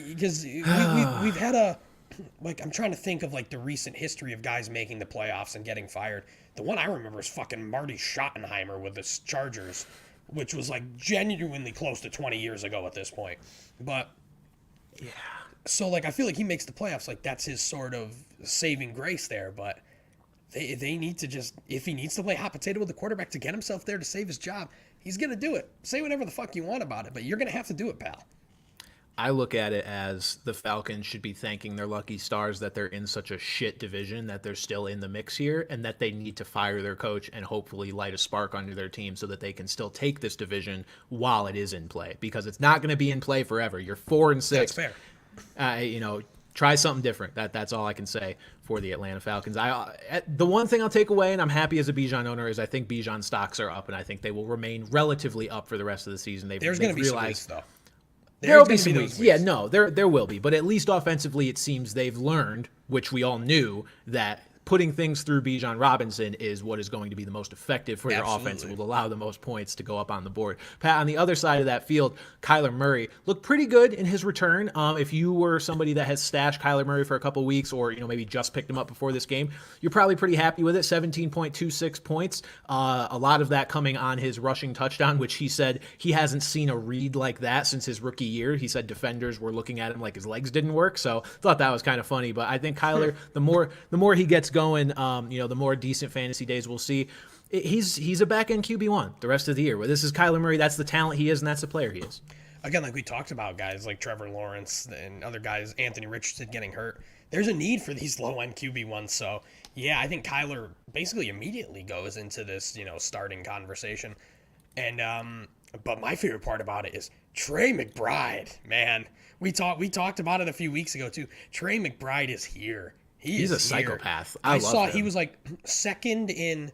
Because we've had I'm trying to think of the recent history of guys making the playoffs and getting fired. The one I remember is fucking Marty Schottenheimer with the Chargers which was like genuinely close to 20 years ago at this point. But Yeah. so like I feel like he makes the playoffs, like that's his sort of saving grace there. But they need to just, if he needs to play hot potato with the quarterback to get himself there to save his job, he's gonna do it. Say whatever the fuck you want about it, but you're gonna have to do it, pal. I look at it as the Falcons should be thanking their lucky stars that they're in such a shit division, that they're still in the mix here, and that they need to fire their coach and hopefully light a spark under their team so that they can still take this division while it is in play, because it's not going to be in play forever. You're 4-6. That's fair. Try something different. That's all I can say for the Atlanta Falcons. The one thing I'll take away, and I'm happy as a Bijan owner, is I think Bijan stocks are up, and I think they will remain relatively up for the rest of the season. There's going to be some weeks, though. There'll be some weeks. Yeah, no, there will be. But at least offensively, it seems they've learned, which we all knew, that putting things through Bijan Robinson is what is going to be the most effective for your offense and will allow the most points to go up on the board. Pat, on the other side of that field, Kyler Murray looked pretty good in his return. If you were somebody that has stashed Kyler Murray for a couple weeks, or maybe just picked him up before this game, you're probably pretty happy with it. 17.26 points. A lot of that coming on his rushing touchdown, which he said he hasn't seen a read like that since his rookie year. He said defenders were looking at him like his legs didn't work. So thought that was kind of funny. But I think Kyler, the more he gets going, the more decent fantasy days we'll see. He's a back-end QB1 the rest of the year. Well, this is Kyler Murray. That's the talent he is, and that's the player he is. Again, like we talked about, guys like Trevor Lawrence and other guys, Anthony Richardson getting hurt. There's a need for these low-end QB1s. So, yeah, I think Kyler basically immediately goes into this, starting conversation. And but my favorite part about it is Trey McBride. Man, we talked about it a few weeks ago too. Trey McBride is here. He's a psychopath. I saw him. He was like second in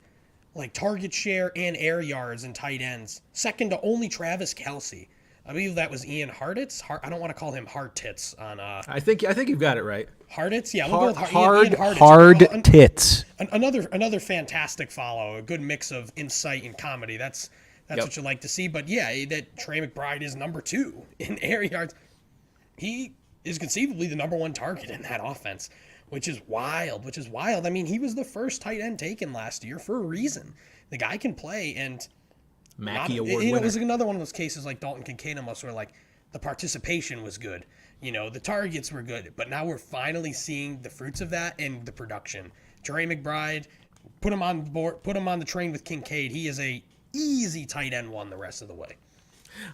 like target share and air yards and tight ends, second to only Travis Kelce. I believe that was Ian Hartitz. I don't want to call him Hartitz on. I think you've got it right. Hartitz, yeah, we'll go with Ian Hartitz. Hard tits. Another fantastic follow. A good mix of insight and comedy. That's what you like to see. But yeah, that Trey McBride is number 2 in air yards. He is conceivably the number 1 target in that offense. Which is wild. I mean, he was the first tight end taken last year for a reason. The guy can play, and Mackey Award winner. It was another one of those cases like Dalton Kincaid almost, where like the participation was good. The targets were good, but now we're finally seeing the fruits of that and the production. Trey McBride, put him on board, put him on the train with Kincaid. He is a easy tight end 1 the rest of the way.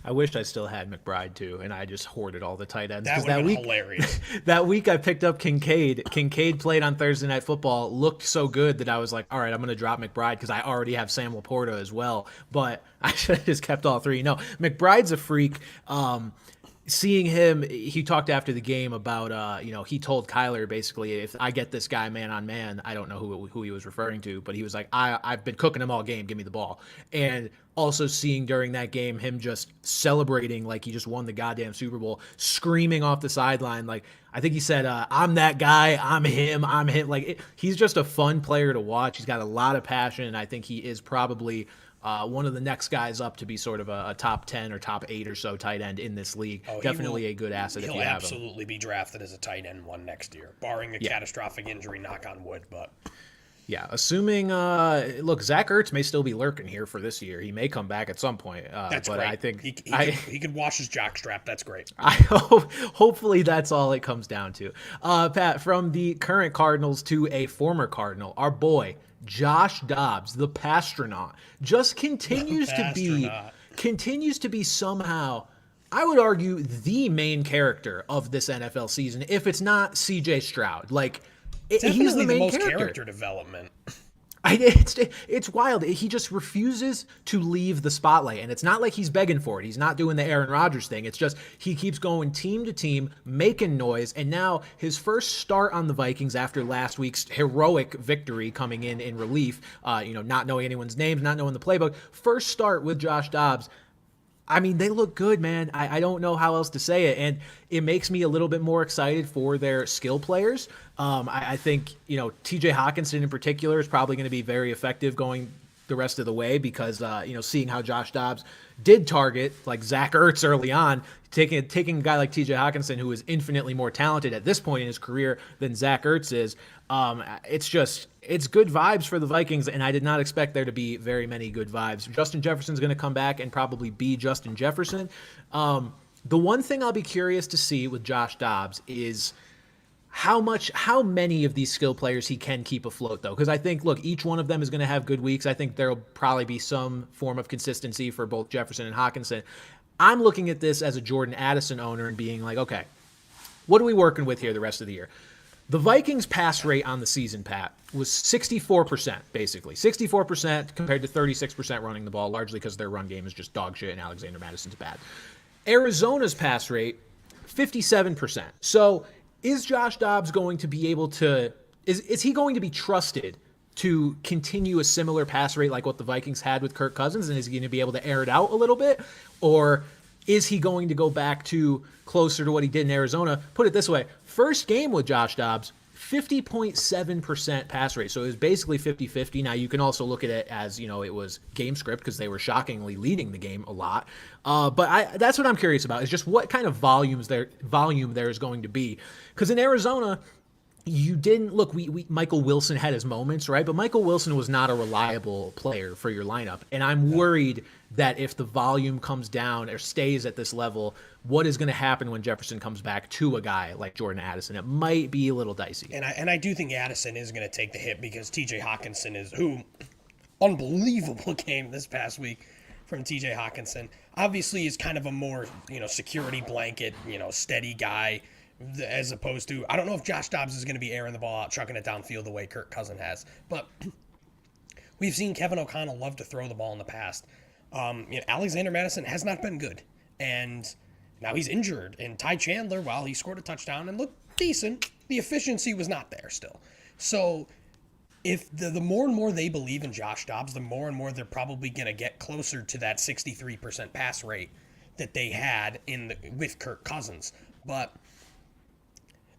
I wished I still had McBride too, and I just hoarded all the tight ends. That would have been hilarious. That week I picked up Kincaid. Kincaid played on Thursday Night Football, looked so good that I was like, all right, I'm going to drop McBride because I already have Sam Laporta as well. But I should have just kept all 3. No, McBride's a freak. Seeing him, he talked after the game about, he told Kyler basically, if I get this guy man on man, I don't know who he was referring to, but he was like, I've been cooking him all game, give me the ball. And also seeing during that game him just celebrating like he just won the goddamn Super Bowl, screaming off the sideline. Like, I think he said, I'm that guy, I'm him. Like, he's just a fun player to watch. He's got a lot of passion, and I think he is probably one of the next guys up to be sort of a top 10 or top 8 or so tight end in this league. Definitely a good asset if you have him. He'll absolutely be drafted as a tight end 1 next year, barring a catastrophic injury, knock on wood. But yeah, assuming look, Zach Ertz may still be lurking here for this year. He may come back at some point. That's but great. I think he could wash his jockstrap. That's great. Hopefully that's all it comes down to. Pat, from the current Cardinals to a former Cardinal, our boy Josh Dobbs, the Pastronaut, just continues to be somehow, I would argue, the main character of this NFL season, if it's not CJ Stroud. Like, he's the main most character. Character development. It's wild. He just refuses to leave the spotlight, and it's not like he's begging for it. He's not doing the Aaron Rodgers thing. It's just he keeps going team to team, making noise, and now his first start on the Vikings after last week's heroic victory coming in relief, not knowing anyone's names, not knowing the playbook. First start with Josh Dobbs. I mean, they look good, man. I don't know how else to say it. And it makes me a little bit more excited for their skill players. I think, TJ Hawkinson in particular is probably going to be very effective going the rest of the way because, seeing how Josh Dobbs did target like Zach Ertz early on, taking a guy like TJ Hawkinson, who is infinitely more talented at this point in his career than Zach Ertz is. It's good vibes for the Vikings, and I did not expect there to be very many good vibes. Justin Jefferson's going to come back and probably be Justin Jefferson. The one thing I'll be curious to see with Josh Dobbs is how many of these skill players he can keep afloat, though. Because I think, look, each one of them is going to have good weeks. I think there'll probably be some form of consistency for both Jefferson and Hawkinson. I'm looking at this as a Jordan Addison owner and being like, okay, what are we working with here the rest of the year? The Vikings' pass rate on the season, Pat, was 64%, basically. 64% compared to 36% running the ball, largely because their run game is just dog shit and Alexander Madison's bad. Arizona's pass rate, 57%. So is Josh Dobbs going to be able to – is he going to be trusted to continue a similar pass rate like what the Vikings had with Kirk Cousins, and is he going to be able to air it out a little bit? Or is he going to go back to closer to what he did in Arizona? Put it this way, first game with Josh Dobbs, 50.7% pass rate. So it was basically 50-50. Now you can also look at it as, it was game script because they were shockingly leading the game a lot. But that's what I'm curious about, is just what kind of volume there is going to be. Because in Arizona, you didn't look. Michael Wilson had his moments, right? But Michael Wilson was not a reliable player for your lineup, and I'm worried that if the volume comes down or stays at this level, what is going to happen when Jefferson comes back to a guy like Jordan Addison? It might be a little dicey. And I do think Addison is going to take the hit because TJ Hawkinson unbelievable game this past week from TJ Hawkinson. Obviously, is kind of a more security blanket, steady guy. As opposed to, I don't know if Josh Dobbs is going to be airing the ball out, chucking it downfield the way Kirk Cousins has. But we've seen Kevin O'Connell love to throw the ball in the past. Alexander Madison has not been good. And now he's injured. And Ty Chandler, while he scored a touchdown and looked decent, the efficiency was not there still. So if the more and more they believe in Josh Dobbs, the more and more they're probably going to get closer to that 63% pass rate that they had with Kirk Cousins. But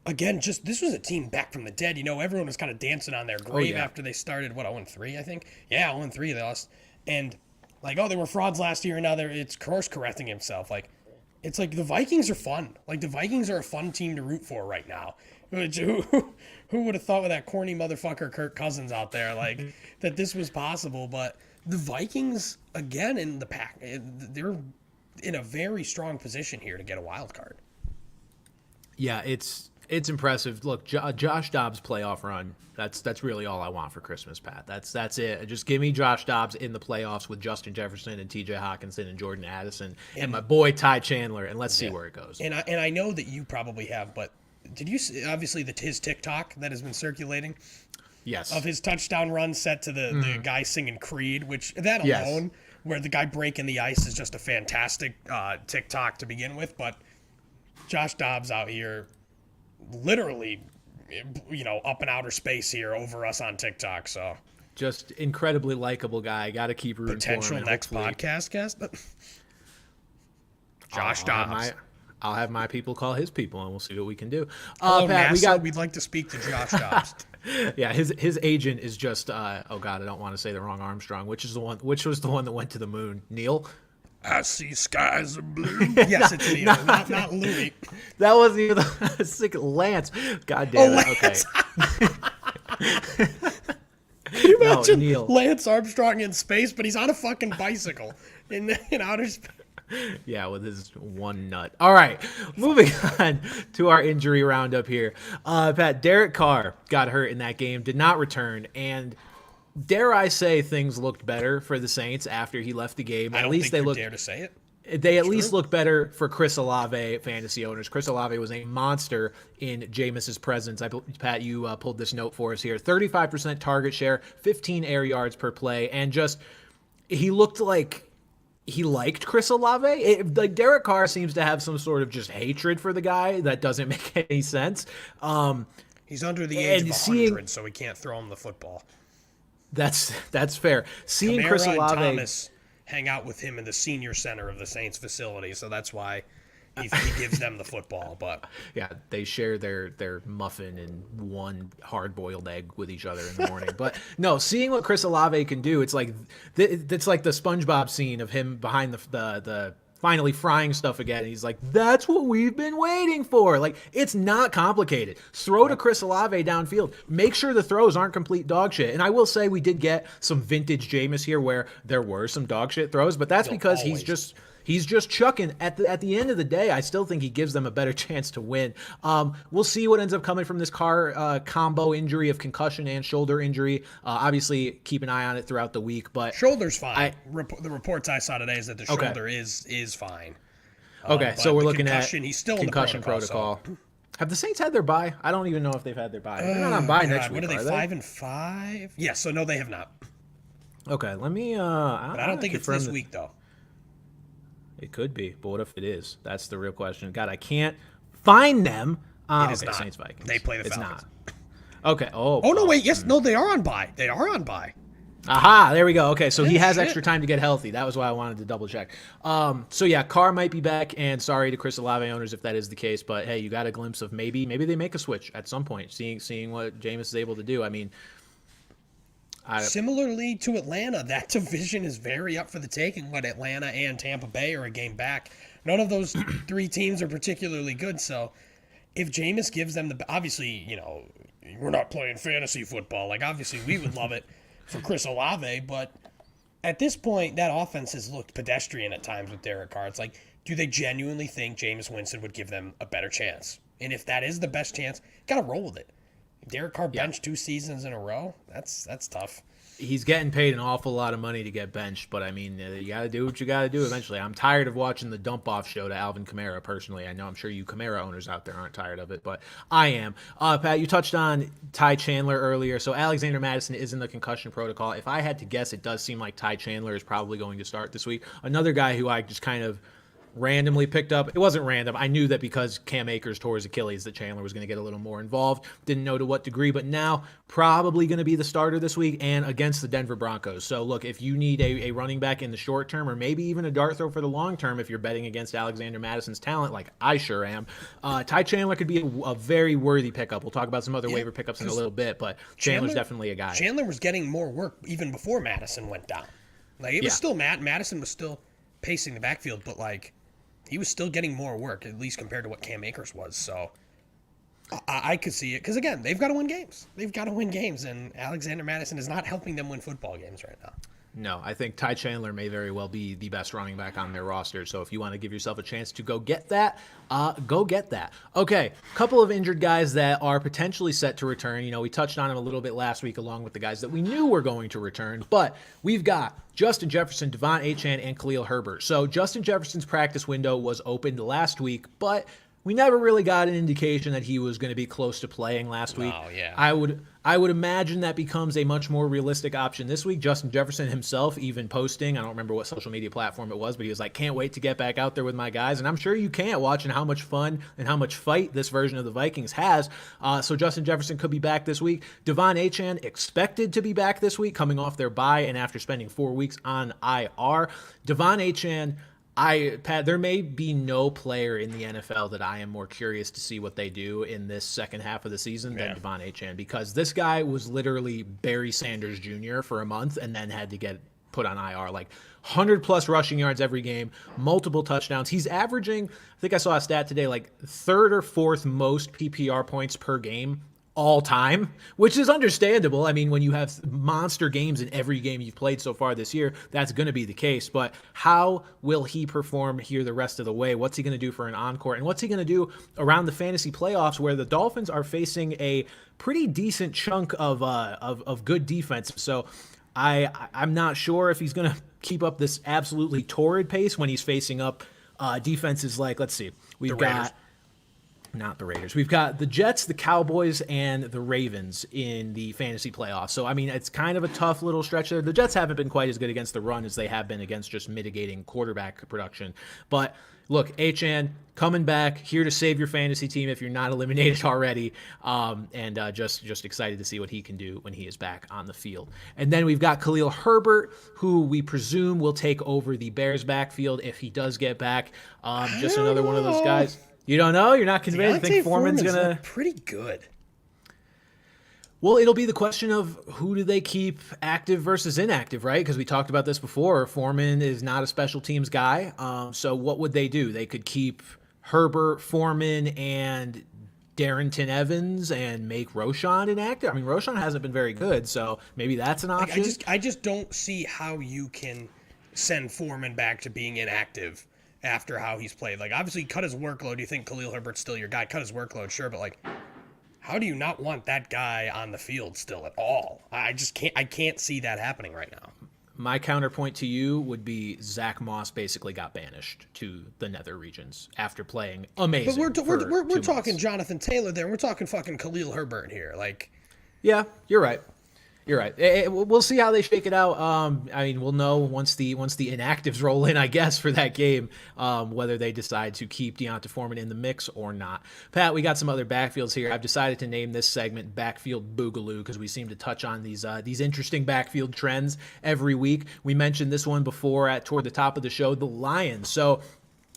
again, this was a team back from the dead. Everyone was kind of dancing on their grave after they started, 0-3, I think? Yeah, 0-3 they lost. And, they were frauds last year, and now it's course correcting himself. It's like the Vikings are fun. The Vikings are a fun team to root for right now. Who would have thought with that corny motherfucker Kirk Cousins out there, that this was possible? But the Vikings, again, in the pack, they're in a very strong position here to get a wild card. Yeah, it's impressive. Look, Josh Dobbs' playoff run, that's really all I want for Christmas, Pat. That's it. Just give me Josh Dobbs in the playoffs with Justin Jefferson and TJ Hawkinson and Jordan Addison and my boy Ty Chandler, and let's see where it goes. And I know that you probably have, but did you see, obviously, his TikTok that has been circulating? Yes. Of his touchdown run set to the guy singing Creed, which that alone, where the guy breaking the ice is just a fantastic TikTok to begin with, but Josh Dobbs out here literally, up in outer space here over us on TikTok. So just incredibly likable guy. Got to keep rooting for him. Potential next podcast guest. Josh Dobbs. I'll have my people call his people, and we'll see what we can do. Pat, we'd like to speak to Josh Dobbs. Yeah, his agent is just. I don't want to say the wrong Armstrong. Which was the one that went to the moon? Neil. I see skies are blue. Yes, it's Neil, not Louis. That wasn't even the sick Lance. God damn it. Lance. Okay. Can you imagine Lance Armstrong in space, but he's on a fucking bicycle in outer space? Yeah, with his one nut. All right, moving on to our injury roundup here. Pat, Derek Carr got hurt in that game, did not return, and dare I say things looked better for the Saints after he left the game. At least they dare to say it. They at least look better for Chris Olave fantasy owners. Chris Olave was a monster in Jameis's presence. Pat, you pulled this note for us here. 35% target share, 15 air yards per play, and he looked like he liked Chris Olave. Derek Carr seems to have some sort of just hatred for the guy that doesn't make any sense. He's under the age of 100, so he can't throw him the football. That's fair. Seeing Kamara Chris Olave and Thomas hang out with him in the senior center of the Saints facility, so that's why he gives them the football. But Yeah, they share their muffin and one hard-boiled egg with each other in the morning. But no, seeing what Chris Olave can do, it's like it's like the SpongeBob scene of him behind the finally frying stuff again. And he's like, that's what we've been waiting for. Like, it's not complicated. Throw to Chris Olave downfield. Make sure the throws aren't complete dog shit. And I will say we did get some vintage Jameis here where there were some dog shit throws, but that's because always. he's just chucking. At the end of the day, I still think he gives them a better chance to win. We'll see what ends up coming from this Carr combo injury of concussion and shoulder injury. Obviously, keep an eye on it throughout the week. But shoulder's fine. The reports I saw today is that the shoulder is fine. Okay, so we're looking at he's still concussion in the protocol. protocol. Have the Saints had their bye? I don't even know if they've had their bye. They're not on bye next week. What are they? 5-5? Yeah. So no, they have not. Okay, let me. But I don't think it's this week though. It could be, but what if it is? That's the real question. God, I can't find them. It is not. Saints Vikings. They play the It's Falcons. not. Okay. Oh no, wait. Yes, no, they are on bye. They are on bye. Aha, there we go. Okay, so he has shit. extra time to get healthy. That was why I wanted to double check. So yeah, Carr might be back, and sorry to Chris Olave owners if that is the case, but hey, you got a glimpse of maybe they make a switch at some point, seeing what Jameis is able to do. I mean, similarly to Atlanta, that division is very up for the taking. What Atlanta and Tampa Bay are a game back. None of those three teams are particularly good, so if Jameis gives them obviously, we're not playing fantasy football. Like, obviously, we would love it for Chris Olave, but at this point, that offense has looked pedestrian at times with Derek Carr. It's like, do they genuinely think Jameis Winston would give them a better chance? And if that is the best chance, gotta roll with it. Derek Carr benched 2 seasons in a row. That's tough. He's getting paid an awful lot of money to get benched, but I mean, you got to do what you got to do eventually. I'm tired of watching the dump-off show to Alvin Kamara, personally. I know I'm sure you Kamara owners out there aren't tired of it, but I am. Pat, you touched on Ty Chandler earlier. So Alexander Mattison is in the concussion protocol. If I had to guess, it does seem like Ty Chandler is probably going to start this week. Another guy who I just kind of randomly picked up. It wasn't random. I knew that because Cam Akers tore his Achilles that Chandler was going to get a little more involved. Didn't know to what degree, but now probably going to be the starter this week and against the Denver Broncos. So look, if you need a running back in the short term or maybe even a dart throw for the long term, if you're betting against Alexander Madison's talent, like I sure am, Ty Chandler could be a very worthy pickup. We'll talk about some other waiver pickups in a little bit, but Chandler's definitely a guy. Chandler was getting more work even before Madison went down. Like, it was still Madison was still pacing the backfield, but like, he was still getting more work, at least compared to what Cam Akers was. So I could see it. Because, again, they've got to win games. And Alexander Mattison is not helping them win football games right now. No, I think Ty Chandler may very well be the best running back on their roster. So if you want to give yourself a chance to go get that, go get that. Okay, a couple of injured guys that are potentially set to return. We touched on them a little bit last week along with the guys that we knew were going to return. But we've got Justin Jefferson, Devon Achane, and Khalil Herbert. So Justin Jefferson's practice window was opened last week, but we never really got an indication that he was going to be close to playing last week. Oh, yeah. I would imagine that becomes a much more realistic option this week. Justin Jefferson himself even posting, I don't remember what social media platform it was, but he was like, can't wait to get back out there with my guys. And I'm sure you can't, watching how much fun and how much fight this version of the Vikings has. So Justin Jefferson could be back this week. Devon Achane expected to be back this week, coming off their bye and after spending 4 weeks on IR. Devon Achane, Pat, there may be no player in the NFL that I am more curious to see what they do in this second half of the season than Devon Achane, because this guy was literally Barry Sanders Jr. for a month and then had to get put on IR. Like 100+ rushing yards every game, multiple touchdowns. He's averaging, I think I saw a stat today, like 3rd or 4th most PPR points per game all time, which is understandable. I mean, when you have monster games in every game you've played so far this year, that's going to be the case. But how will he perform here the rest of the way? What's he going to do for an encore? And what's he going to do around the fantasy playoffs where the Dolphins are facing a pretty decent chunk of good defense? So I'm not sure if he's going to keep up this absolutely torrid pace when he's facing up defenses like, let's see, we've got Not the Raiders. We've got the Jets, the Cowboys, and the Ravens in the fantasy playoffs. So, I mean, it's kind of a tough little stretch there. The Jets haven't been quite as good against the run as they have been against just mitigating quarterback production. But look, Achane coming back here to save your fantasy team if you're not eliminated already, and just excited to see what he can do when he is back on the field. And then we've got Khalil Herbert, who we presume will take over the Bears backfield if he does get back. Just another one of those guys. You don't know? You're not convinced? You think Foreman's going to... pretty good. Well, it'll be the question of who do they keep active versus inactive, right? Because we talked about this before. Foreman is not a special teams guy. So what would they do? They could keep Herbert, Foreman, and Darrington Evans and make Roschon inactive. I mean, Roschon hasn't been very good, so maybe that's an option. I just don't see how you can send Foreman back to being inactive after how he's played. Like, obviously, cut his workload. You think Khalil Herbert's still your guy? Cut his workload, sure, but like, how do you not want that guy on the field still at all? I just can't. I can't see that happening right now. My counterpoint to you would be Zach Moss basically got banished to the nether regions after playing amazing. But we're talking Jonathan Taylor there. We're talking fucking Khalil Herbert here. Like, yeah, you're right. You're right. We'll see how they shake it out. I mean, we'll know once the inactives roll in, I guess, for that game, whether they decide to keep Deonta Foreman in the mix or not. Pat, we got some other backfields here. I've decided to name this segment Backfield Boogaloo because we seem to touch on these interesting backfield trends every week. We mentioned this one before toward the top of the show, the Lions. So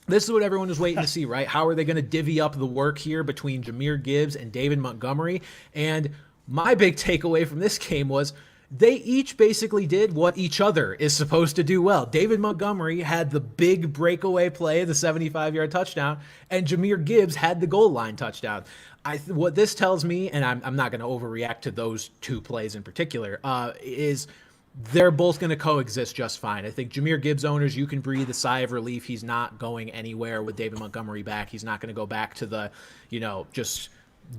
this is what everyone was waiting to see, right? How are they going to divvy up the work here between Jahmyr Gibbs and David Montgomery? And my big takeaway from this game was they each basically did what each other is supposed to do well. David Montgomery had the big breakaway play, the 75-yard touchdown, and Jahmyr Gibbs had the goal line touchdown. What this tells me, and I'm not going to overreact to those two plays in particular, is they're both going to coexist just fine. I think Jahmyr Gibbs owners, you can breathe a sigh of relief. He's not going anywhere with David Montgomery back. He's not going to go back to the, just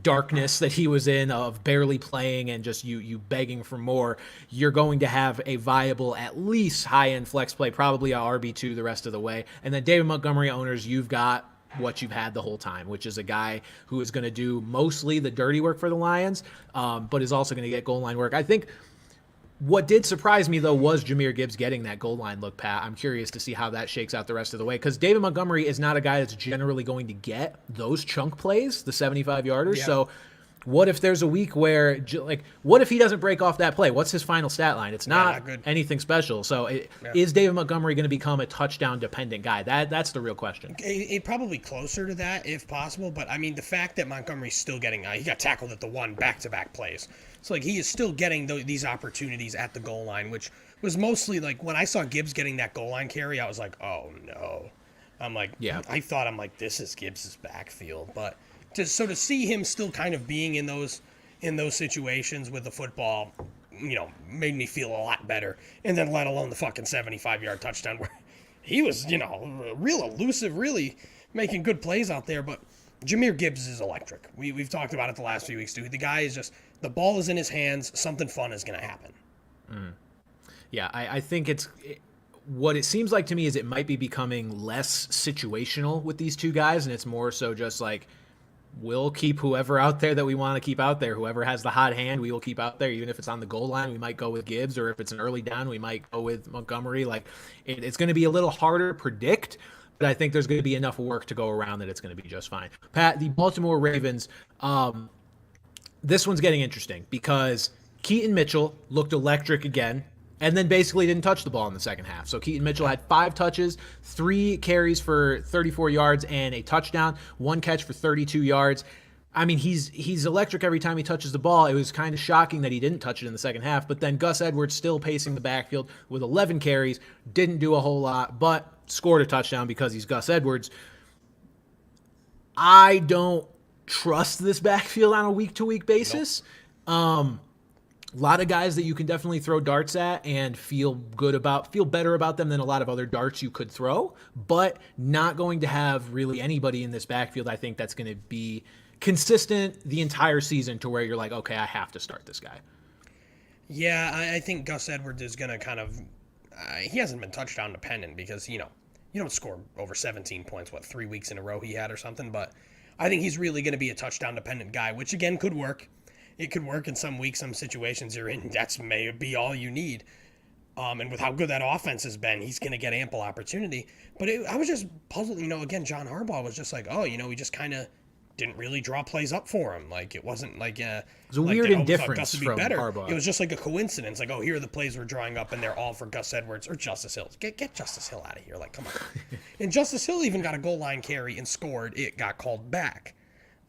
darkness that he was in of barely playing and just you begging for more. You're going to have a viable, at least high-end flex play, probably a RB2 the rest of the way. And then David Montgomery owners, you've got what you've had the whole time, which is a guy who is going to do mostly the dirty work for the Lions, but is also going to get goal line work. I think what did surprise me, though, was Jahmyr Gibbs getting that goal line look, Pat. I'm curious to see how that shakes out the rest of the way, because David Montgomery is not a guy that's generally going to get those chunk plays, the 75-yarders. Yeah. So what if there's a week where, what if he doesn't break off that play? What's his final stat line? It's not anything special. So is David Montgomery going to become a touchdown-dependent guy? That's the real question. It probably closer to that, if possible. But, I mean, the fact that Montgomery's still getting he got tackled at the one back-to-back plays. So, he is still getting these opportunities at the goal line, which was mostly, when I saw Gibbs getting that goal line carry, I was like, oh, no. I thought, this is Gibbs' backfield. But to see him still kind of being in those situations with the football, made me feel a lot better. And then let alone the fucking 75-yard touchdown where he was, real elusive, really making good plays out there. But Jahmyr Gibbs is electric. We've talked about it the last few weeks, too. The guy is just, the ball is in his hands. Something fun is going to happen. Yeah, I think what it seems like to me is it might be becoming less situational with these two guys, and it's more so just we'll keep whoever out there that we want to keep out there. Whoever has the hot hand, we will keep out there. Even if it's on the goal line, we might go with Gibbs, or if it's an early down, we might go with Montgomery. It's going to be a little harder to predict, but I think there's going to be enough work to go around that it's going to be just fine. Pat, the Baltimore Ravens, this one's getting interesting because Keaton Mitchell looked electric again and then basically didn't touch the ball in the second half. So Keaton Mitchell had 5 touches, 3 carries for 34 yards and a touchdown, 1 catch for 32 yards. I mean, he's electric every time he touches the ball. It was kind of shocking that he didn't touch it in the second half, but then Gus Edwards still pacing the backfield with 11 carries, didn't do a whole lot, but scored a touchdown because he's Gus Edwards. I don't trust this backfield on a week-to-week basis. Nope. A lot of guys that you can definitely throw darts at and feel better about them than a lot of other darts you could throw, but not going to have really anybody in this backfield, I think, that's going to be consistent the entire season to where you're like, okay, I have to start this guy. Yeah, I think Gus Edwards is going to kind of he hasn't been touchdown dependent because, you don't score over 17 points, 3 weeks in a row he had or something, but I think he's really going to be a touchdown-dependent guy, which, again, could work. It could work in some weeks, some situations you're in. That's may be all you need. And with how good that offense has been, he's going to get ample opportunity. But I was just puzzled. Again, John Harbaugh was just like, he just kind of didn't really draw plays up for him. Like, it wasn't like it was a weird indifference Gus would be from better. Harbaugh. It was just like a coincidence. Like, here are the plays we're drawing up, and they're all for Gus Edwards or Justice Hill. Get Justice Hill out of here. Like, come on. And Justice Hill even got a goal line carry and scored. It got called back.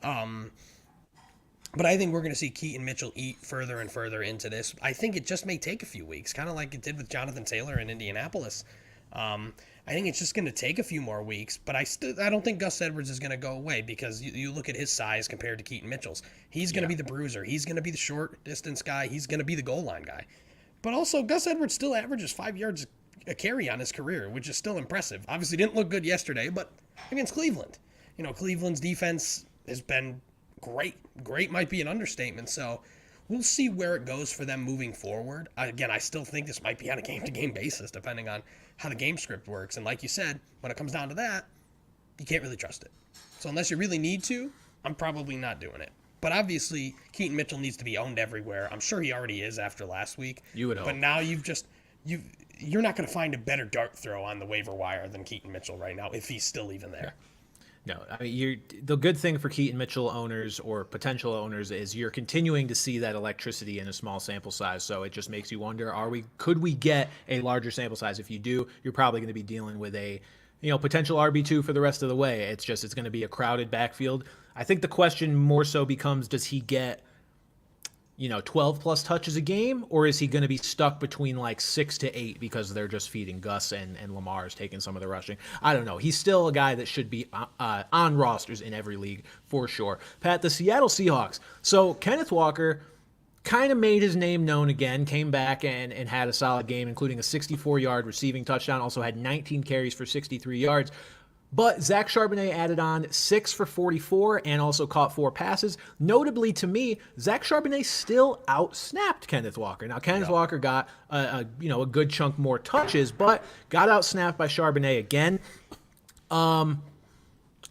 But I think we're going to see Keaton Mitchell eat further and further into this. I think it just may take a few weeks, kind of like it did with Jonathan Taylor in Indianapolis. I think it's just going to take a few more weeks, but I don't think Gus Edwards is going to go away because you look at his size compared to Keaton Mitchell's. He's going to be the bruiser. He's going to be the short distance guy. He's going to be the goal line guy. But also, Gus Edwards still averages 5 yards a carry on his career, which is still impressive. Obviously didn't look good yesterday, but against Cleveland. Cleveland's defense has been great. Great might be an understatement, so we'll see where it goes for them moving forward. Again, I still think this might be on a game-to-game basis, depending on how the game script works. And like you said, when it comes down to that, you can't really trust it. So unless you really need to, I'm probably not doing it. But obviously, Keaton Mitchell needs to be owned everywhere. I'm sure he already is after last week. You would hope. But now you're not going to find a better dart throw on the waiver wire than Keaton Mitchell right now, if he's still even there. No, I mean, the good thing for Keaton Mitchell owners or potential owners is you're continuing to see that electricity in a small sample size. So it just makes you wonder, could we get a larger sample size? If you do, you're probably going to be dealing with a, potential RB2 for the rest of the way. It's going to be a crowded backfield. I think the question more so becomes, does he get 12 plus touches a game, or is he going to be stuck between like 6 to 8 because they're just feeding Gus and Lamar is taking some of the rushing? I don't know. He's still a guy that should be on rosters in every league for sure. Pat, the Seattle Seahawks. So Kenneth Walker kind of made his name known again, came back and had a solid game, including a 64-yard receiving touchdown, also had 19 carries for 63 yards. But Zach Charbonnet added on 6 for 44 and also caught 4 passes. Notably to me, Zach Charbonnet still out-snapped Kenneth Walker. Now, Kenneth Walker got a good chunk more touches, but got out-snapped by Charbonnet again. I'm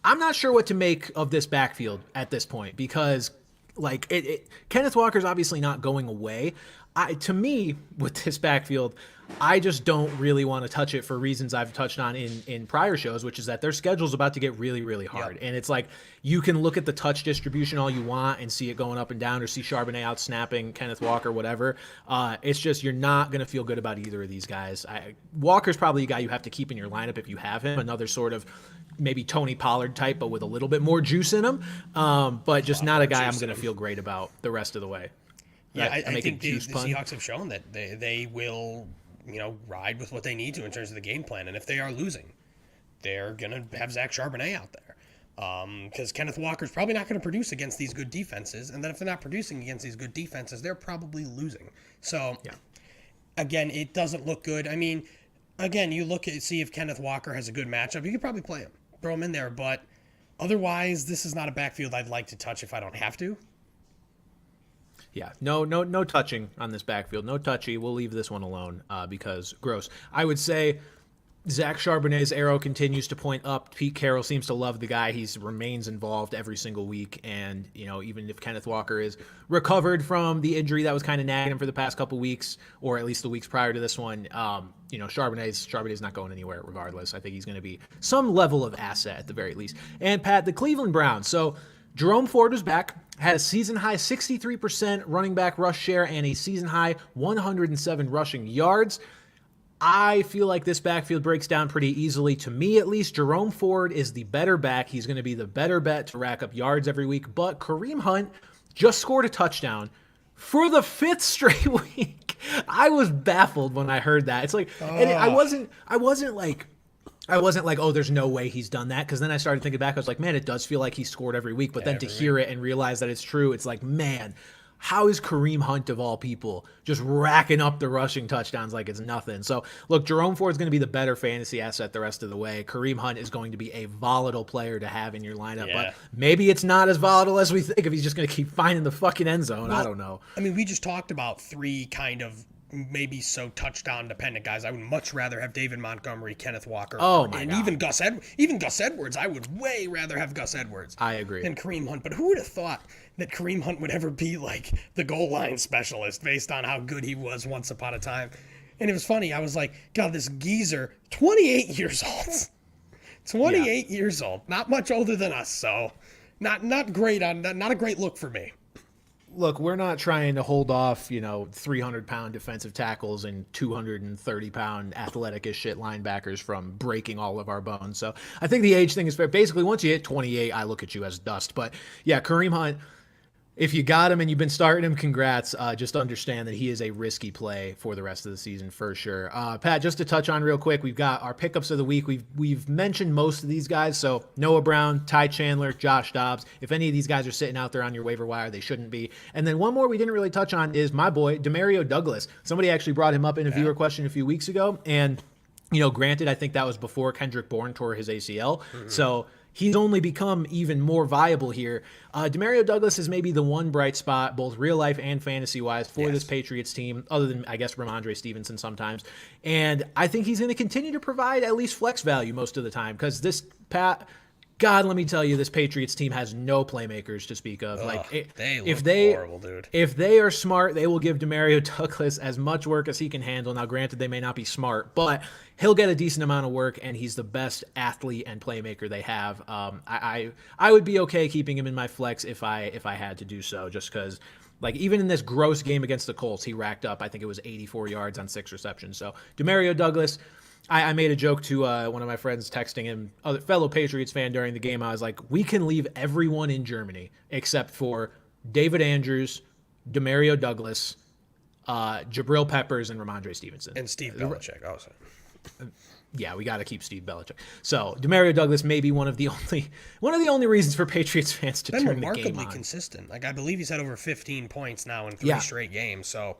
not sure what to make of this backfield at this point because Kenneth Walker's obviously not going away. To me, with this backfield, I just don't really want to touch it for reasons I've touched on in prior shows, which is that their schedule's about to get really, really hard. Yep. And it's like you can look at the touch distribution all you want and see it going up and down or see Charbonnet out snapping Kenneth Walker, whatever. It's just you're not going to feel good about either of these guys. Walker's probably a guy you have to keep in your lineup if you have him, another sort of maybe Tony Pollard type, but with a little bit more juice in him. But just not a guy I'm going to feel great about the rest of the way. Yeah, I think the Seahawks have shown that they will, ride with what they need to in terms of the game plan. And if they are losing, they're going to have Zach Charbonnet out there. Because Kenneth Walker's probably not going to produce against these good defenses. And then if they're not producing against these good defenses, they're probably losing. So, again, it doesn't look good. I mean, again, you see if Kenneth Walker has a good matchup. You could probably play him, throw him in there. But otherwise, this is not a backfield I'd like to touch if I don't have to. Yeah, no touching on this backfield. No touchy. We'll leave this one alone because gross. I would say Zach Charbonnet's arrow continues to point up. Pete Carroll seems to love the guy. He remains involved every single week. And, even if Kenneth Walker is recovered from the injury that was kind of nagging him for the past couple weeks, or at least the weeks prior to this one, Charbonnet's not going anywhere regardless. I think he's going to be some level of asset at the very least. And Pat, the Cleveland Browns. So Jerome Ford was back, had a season-high 63% running back rush share and a season-high 107 rushing yards. I feel like this backfield breaks down pretty easily. To me, at least, Jerome Ford is the better back. He's going to be the better bet to rack up yards every week. But Kareem Hunt just scored a touchdown for the 5th straight week. I was baffled when I heard that. It's like, and I wasn't like, oh, there's no way he's done that. Because then I started thinking back. I was like, man, it does feel like he scored every week. But then to hear it and realize that it's true, it's like, man, how is Kareem Hunt, of all people, just racking up the rushing touchdowns like it's nothing? So, look, Jerome Ford's going to be the better fantasy asset the rest of the way. Kareem Hunt is going to be a volatile player to have in your lineup. But maybe it's not as volatile as we think if he's just going to keep finding the fucking end zone. I don't know. I mean, we just talked about 3 kind of maybe so touchdown dependent guys. I would much rather have David Montgomery, Kenneth Walker, Oh my and God. even Gus Edwards. I would way rather have Gus Edwards I agree. than Kareem Hunt. But who would have thought that Kareem Hunt would ever be like the goal line specialist based on how good he was once upon a time? And it was funny. I was like, God, this geezer, 28 years old. 28 years old. Not much older than us, so not great not a great look for me. Look, we're not trying to hold off, 300-pound defensive tackles and 230-pound athletic as shit linebackers from breaking all of our bones. So I think the age thing is fair. Basically, once you hit 28, I look at you as dust. But yeah, Kareem Hunt, if you got him and you've been starting him, congrats. Just understand that he is a risky play for the rest of the season for sure. Pat, just to touch on real quick, we've got our pickups of the week. We've mentioned most of these guys. So Noah Brown, Ty Chandler, Josh Dobbs. If any of these guys are sitting out there on your waiver wire, they shouldn't be. And then one more we didn't really touch on is my boy, Demario Douglas. Somebody actually brought him up in a viewer question a few weeks ago. And, granted, I think that was before Kendrick Bourne tore his ACL. Mm-hmm. So he's only become even more viable here. Demario Douglas is maybe the one bright spot, both real life and fantasy-wise, for this Patriots team, other than, I guess, Ramondre Stevenson sometimes. And I think he's going to continue to provide at least flex value most of the time because God, let me tell you, this Patriots team has no playmakers to speak of. They look horrible, dude. If they are smart, they will give Demario Douglas as much work as he can handle. Now, granted, they may not be smart, but he'll get a decent amount of work, and he's the best athlete and playmaker they have. I would be okay keeping him in my flex if I had to do so, just because. Even in this gross game against the Colts, he racked up, I think it was 84 yards on 6 receptions. So, Demario Douglas, I made a joke to one of my friends texting him, a fellow Patriots fan during the game. I was like, we can leave everyone in Germany except for David Andrews, Demario Douglas, Jabril Peppers, and Ramondre Stevenson. And Steve Belichick also. Yeah, we got to keep Steve Belichick. So Demario Douglas may be one of the only reasons for Patriots fans to turn the game on. Remarkably consistent. I believe he's had over 15 points now in 3 straight games. So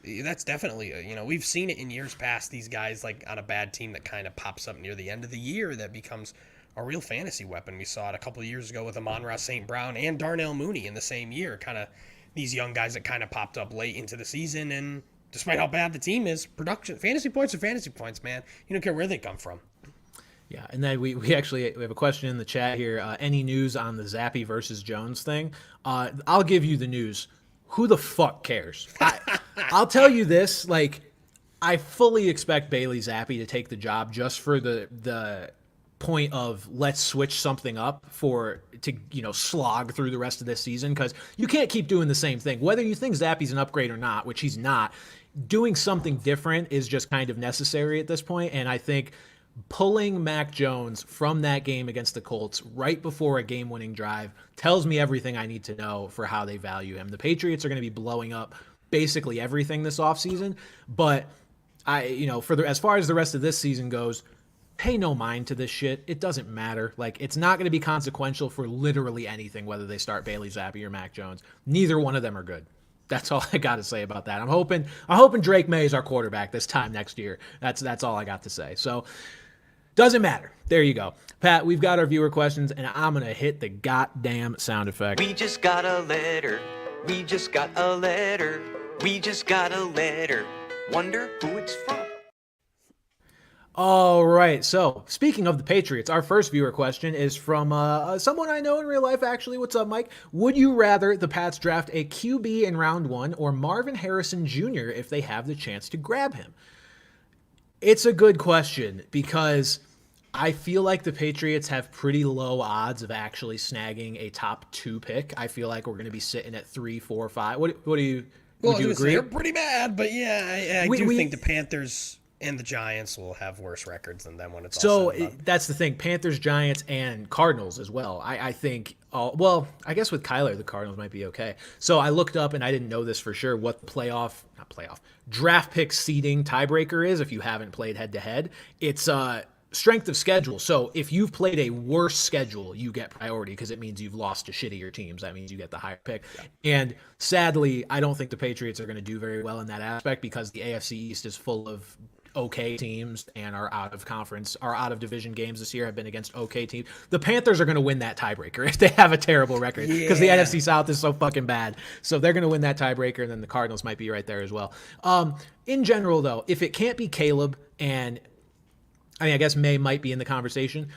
that's definitely, we've seen it in years past, these guys on a bad team that kind of pops up near the end of the year that becomes a real fantasy weapon. We saw it a couple of years ago with Amon-Ra St. Brown and Darnell Mooney in the same year, kind of these young guys that kind of popped up late into the season. And despite how bad the team is, fantasy points are fantasy points, man. You don't care where they come from. Yeah, and then we have a question in the chat here. Any news on the Zappe versus Jones thing? I'll give you the news. Who the fuck cares? I'll tell you this, I fully expect Bailey Zappi to take the job just for the point of let's switch something up to slog through the rest of this season, because you can't keep doing the same thing. Whether you think Zappi's an upgrade or not, which he's not, doing something different is just kind of necessary at this point, and I think pulling Mac Jones from that game against the Colts right before a game-winning drive tells me everything I need to know for how they value him. The Patriots are going to be blowing up basically everything this offseason, but as far as the rest of this season goes, pay no mind to this shit. It doesn't matter. It's not going to be consequential for literally anything, whether they start Bailey Zappi or Mac Jones. Neither one of them are good. That's all I got to say about that. I'm hoping Drake May is our quarterback this time next year. That's all I got to say. So, doesn't matter. There you go. Pat, we've got our viewer questions, and I'm going to hit the goddamn sound effect. We just got a letter. We just got a letter. We just got a letter. Wonder who it's from. All right. So, speaking of the Patriots, our first viewer question is from someone I know in real life, actually. What's up, Mike? Would you rather the Pats draft a QB in round 1 or Marvin Harrison Jr. if they have the chance to grab him? It's a good question because I feel like the Patriots have pretty low odds of actually snagging a top 2 pick. I feel like we're going to be sitting at 3, 4, 5. What do you? Would you agree? They're pretty bad, but yeah, I do think the Panthers and the Giants will have worse records than them when it's all said and done. That's the thing. Panthers, Giants, and Cardinals as well. I think, I guess with Kyler, the Cardinals might be okay. So I looked up, and I didn't know this for sure, what the draft pick seeding tiebreaker is if you haven't played head-to-head. It's strength of schedule. So if you've played a worse schedule, you get priority because it means you've lost to shittier teams. That means you get the higher pick. Yeah. And sadly, I don't think the Patriots are going to do very well in that aspect because the AFC East is full of okay teams and are out of division games this year have been against okay teams. The Panthers are going to win that tiebreaker if they have a terrible record because the NFC South is so fucking bad. So they're going to win that tiebreaker, and then the Cardinals might be right there as well. In general, though, if it can't be Caleb, and I mean, I guess May might be in the conversation,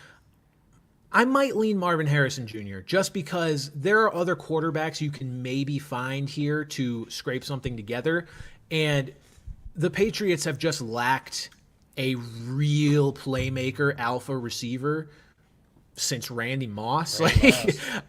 I might lean Marvin Harrison Jr. just because there are other quarterbacks you can maybe find here to scrape something together. And the Patriots have just lacked a real playmaker alpha receiver since Randy Moss.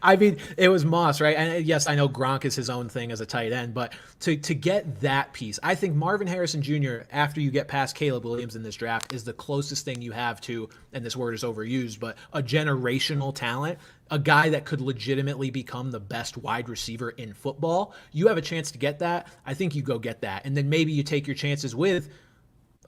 I mean, it was Moss, right? And yes, I know Gronk is his own thing as a tight end, but to get that piece, I think Marvin Harrison Jr., after you get past Caleb Williams in this draft, is the closest thing you have to, and this word is overused, but a generational talent, a guy that could legitimately become the best wide receiver in football. You have a chance to get that. I think you go get that. And then maybe you take your chances with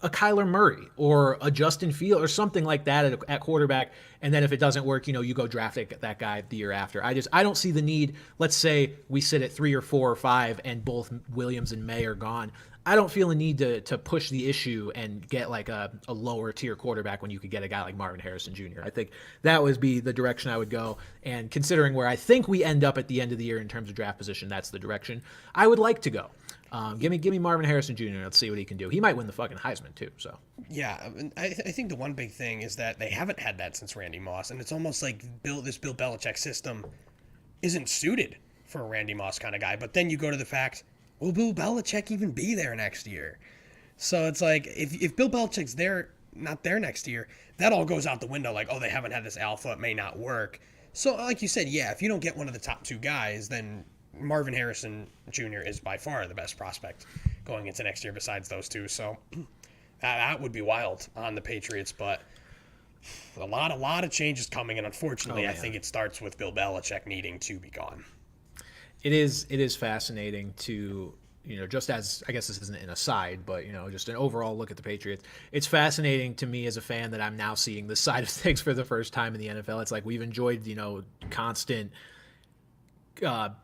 a Kyler Murray or a Justin Fields or something like that at quarterback. And then if it doesn't work, you go draft that guy the year after. I don't see the need. Let's say we sit at 3 or 4 or 5 and both Williams and May are gone. I don't feel a need to push the issue and get like a lower tier quarterback when you could get a guy like Marvin Harrison Jr. I think that would be the direction I would go. And considering where I think we end up at the end of the year in terms of draft position, that's the direction I would like to go. Give me Marvin Harrison Jr. Let's see what he can do. He might win the fucking Heisman too. So yeah, I think the one big thing is that they haven't had that since Randy Moss, and it's almost like this Bill Belichick system isn't suited for a Randy Moss kind of guy. But then you go to the fact, will Bill Belichick even be there next year? So it's like if Bill Belichick's not there next year, that all goes out the window. Like, oh, they haven't had this alpha, it may not work. So like you said, yeah, if you don't get one of the top 2 guys, then Marvin Harrison Jr. is by far the best prospect going into next year besides those 2. So that would be wild on the Patriots, but a lot of changes coming, and unfortunately, I think it starts with Bill Belichick needing to be gone. It is fascinating to, just as, I guess this isn't an aside, but, just an overall look at the Patriots. It's fascinating to me as a fan that I'm now seeing this side of things for the first time in the NFL. It's like we've enjoyed, constant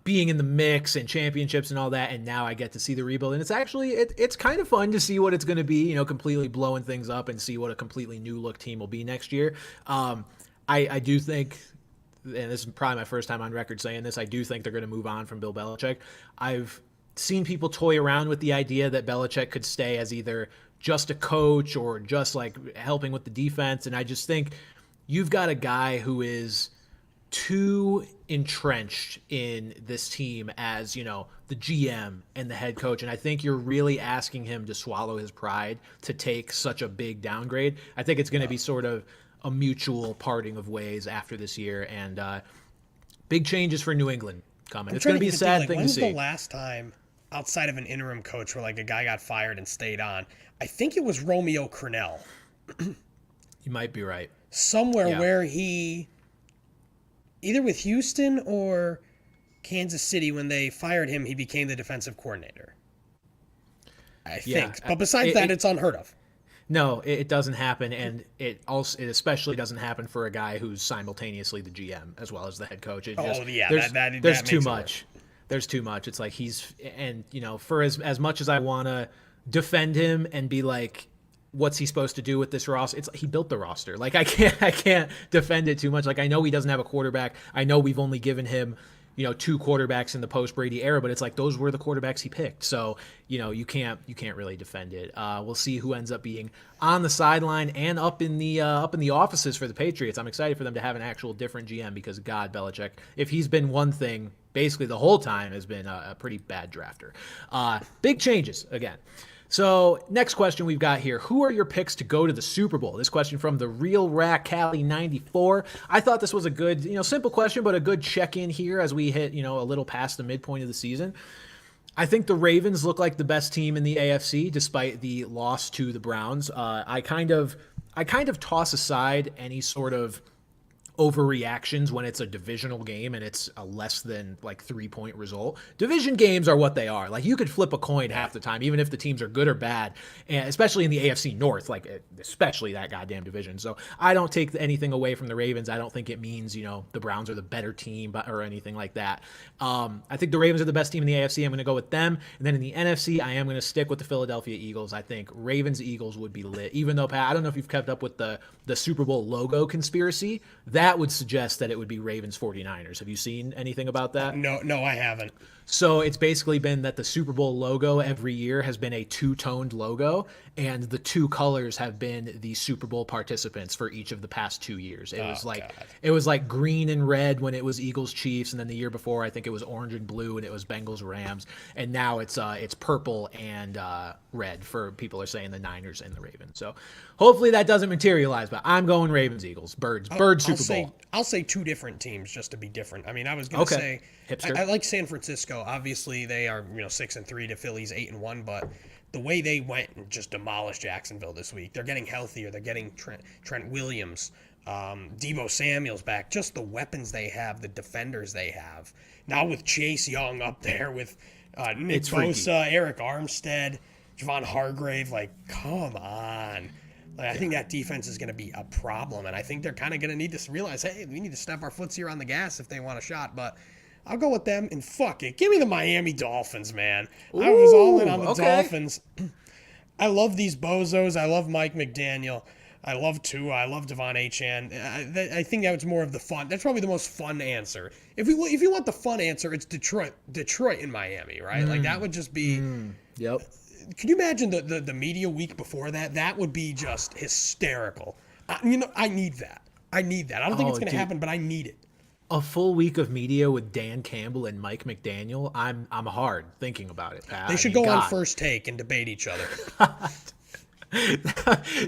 being in the mix and championships and all that, and now I get to see the rebuild, and it's actually it's kind of fun to see what it's going to be, completely blowing things up and see what a completely new look team will be next year. I do think, and this is probably my first time on record saying this, I do think they're going to move on from Bill Belichick. I've seen people toy around with the idea that Belichick could stay as either just a coach or just like helping with the defense, and I just think you've got a guy who is too entrenched in this team as, the GM and the head coach. And I think you're really asking him to swallow his pride to take such a big downgrade. I think it's going to be sort of a mutual parting of ways after this year. And big changes for New England coming. It's going to be a sad thing to see. When's the last time outside of an interim coach where like a guy got fired and stayed on? I think it was Romeo Crennel. You might be right. Somewhere where he, either with Houston or Kansas City, when they fired him, he became the defensive coordinator, I think. But besides that, it's unheard of. No, it doesn't happen, and it especially doesn't happen for a guy who's simultaneously the GM as well as the head coach. There's too much. There's too much. It's like for as much as I want to defend him and be like, what's he supposed to do with this roster? It's he built the roster. Like I can't defend it too much. Like I know he doesn't have a quarterback. I know we've only given him, 2 quarterbacks in the post Brady era, but it's like those were the quarterbacks he picked. So, you can't really defend it. We'll see who ends up being on the sideline and up in the offices for the Patriots. I'm excited for them to have an actual different GM because God, Belichick, if he's been one thing basically the whole time, has been a pretty bad drafter. Big changes again. So next question we've got here. Who are your picks to go to the Super Bowl? This question from the Real Rack Cali 94. I thought this was a good, simple question, but a good check-in here as we hit, a little past the midpoint of the season. I think the Ravens look like the best team in the AFC despite the loss to the Browns. I kind of toss aside any sort of overreactions when it's a divisional game and it's a less than like 3-point result. Division games are what they are. Like you could flip a coin half the time, even if the teams are good or bad, and especially in the AFC North, like especially that goddamn division. So I don't take anything away from the Ravens. I don't think it means, the Browns are the better team or anything like that. I think the Ravens are the best team in the AFC. I'm going to go with them. And then in the NFC, I am going to stick with the Philadelphia Eagles. I think Ravens-Eagles would be lit, even though, Pat, I don't know if you've kept up with the Super Bowl logo conspiracy. That would suggest that it would be Ravens 49ers. Have you seen anything about that? No, I haven't. So it's basically been that the Super Bowl logo every year has been a two-toned logo, and the two colors have been the Super Bowl participants for each of the past 2 years. It was like green and red when it was Eagles Chiefs, and then the year before I think it was orange and blue and it was Bengals Rams, and now it's purple and red for people are saying the Niners and the Ravens. So hopefully that doesn't materialize, but I'm going Ravens Eagles. Birds Super Bowl. I'll say two different teams just to be different. I mean, I was going to say I like San Francisco. Obviously, they are 6-3 to Philly's 8-1, but the way they went and just demolished Jacksonville this week, they're getting healthier. They're getting Trent Williams, Deebo Samuel's back. Just the weapons they have, the defenders they have. Now with Chase Young up there, with Nick Bosa, Eric Armstead, Javon Hargrave, like, come on. Like, I think that defense is going to be a problem, and I think they're kind of going to need to realize, hey, we need to step our foots here on the gas if they want a shot, but I'll go with them, and fuck it. Give me the Miami Dolphins, man. Ooh, I was all in on the Dolphins. I love these bozos. I love Mike McDaniel. I love Tua. I love Devon Achane. I think that was more of the fun. That's probably the most fun answer. If you want the fun answer, it's Detroit and Miami, right? Like, that would just be... Yep. Can you imagine the media week before that? That would be just hysterical. I need that. I don't think it's going to happen, but I need it. A full week of media with Dan Campbell and Mike McDaniel. I'm hard thinking about it, Pat. They should go on First Take and debate each other.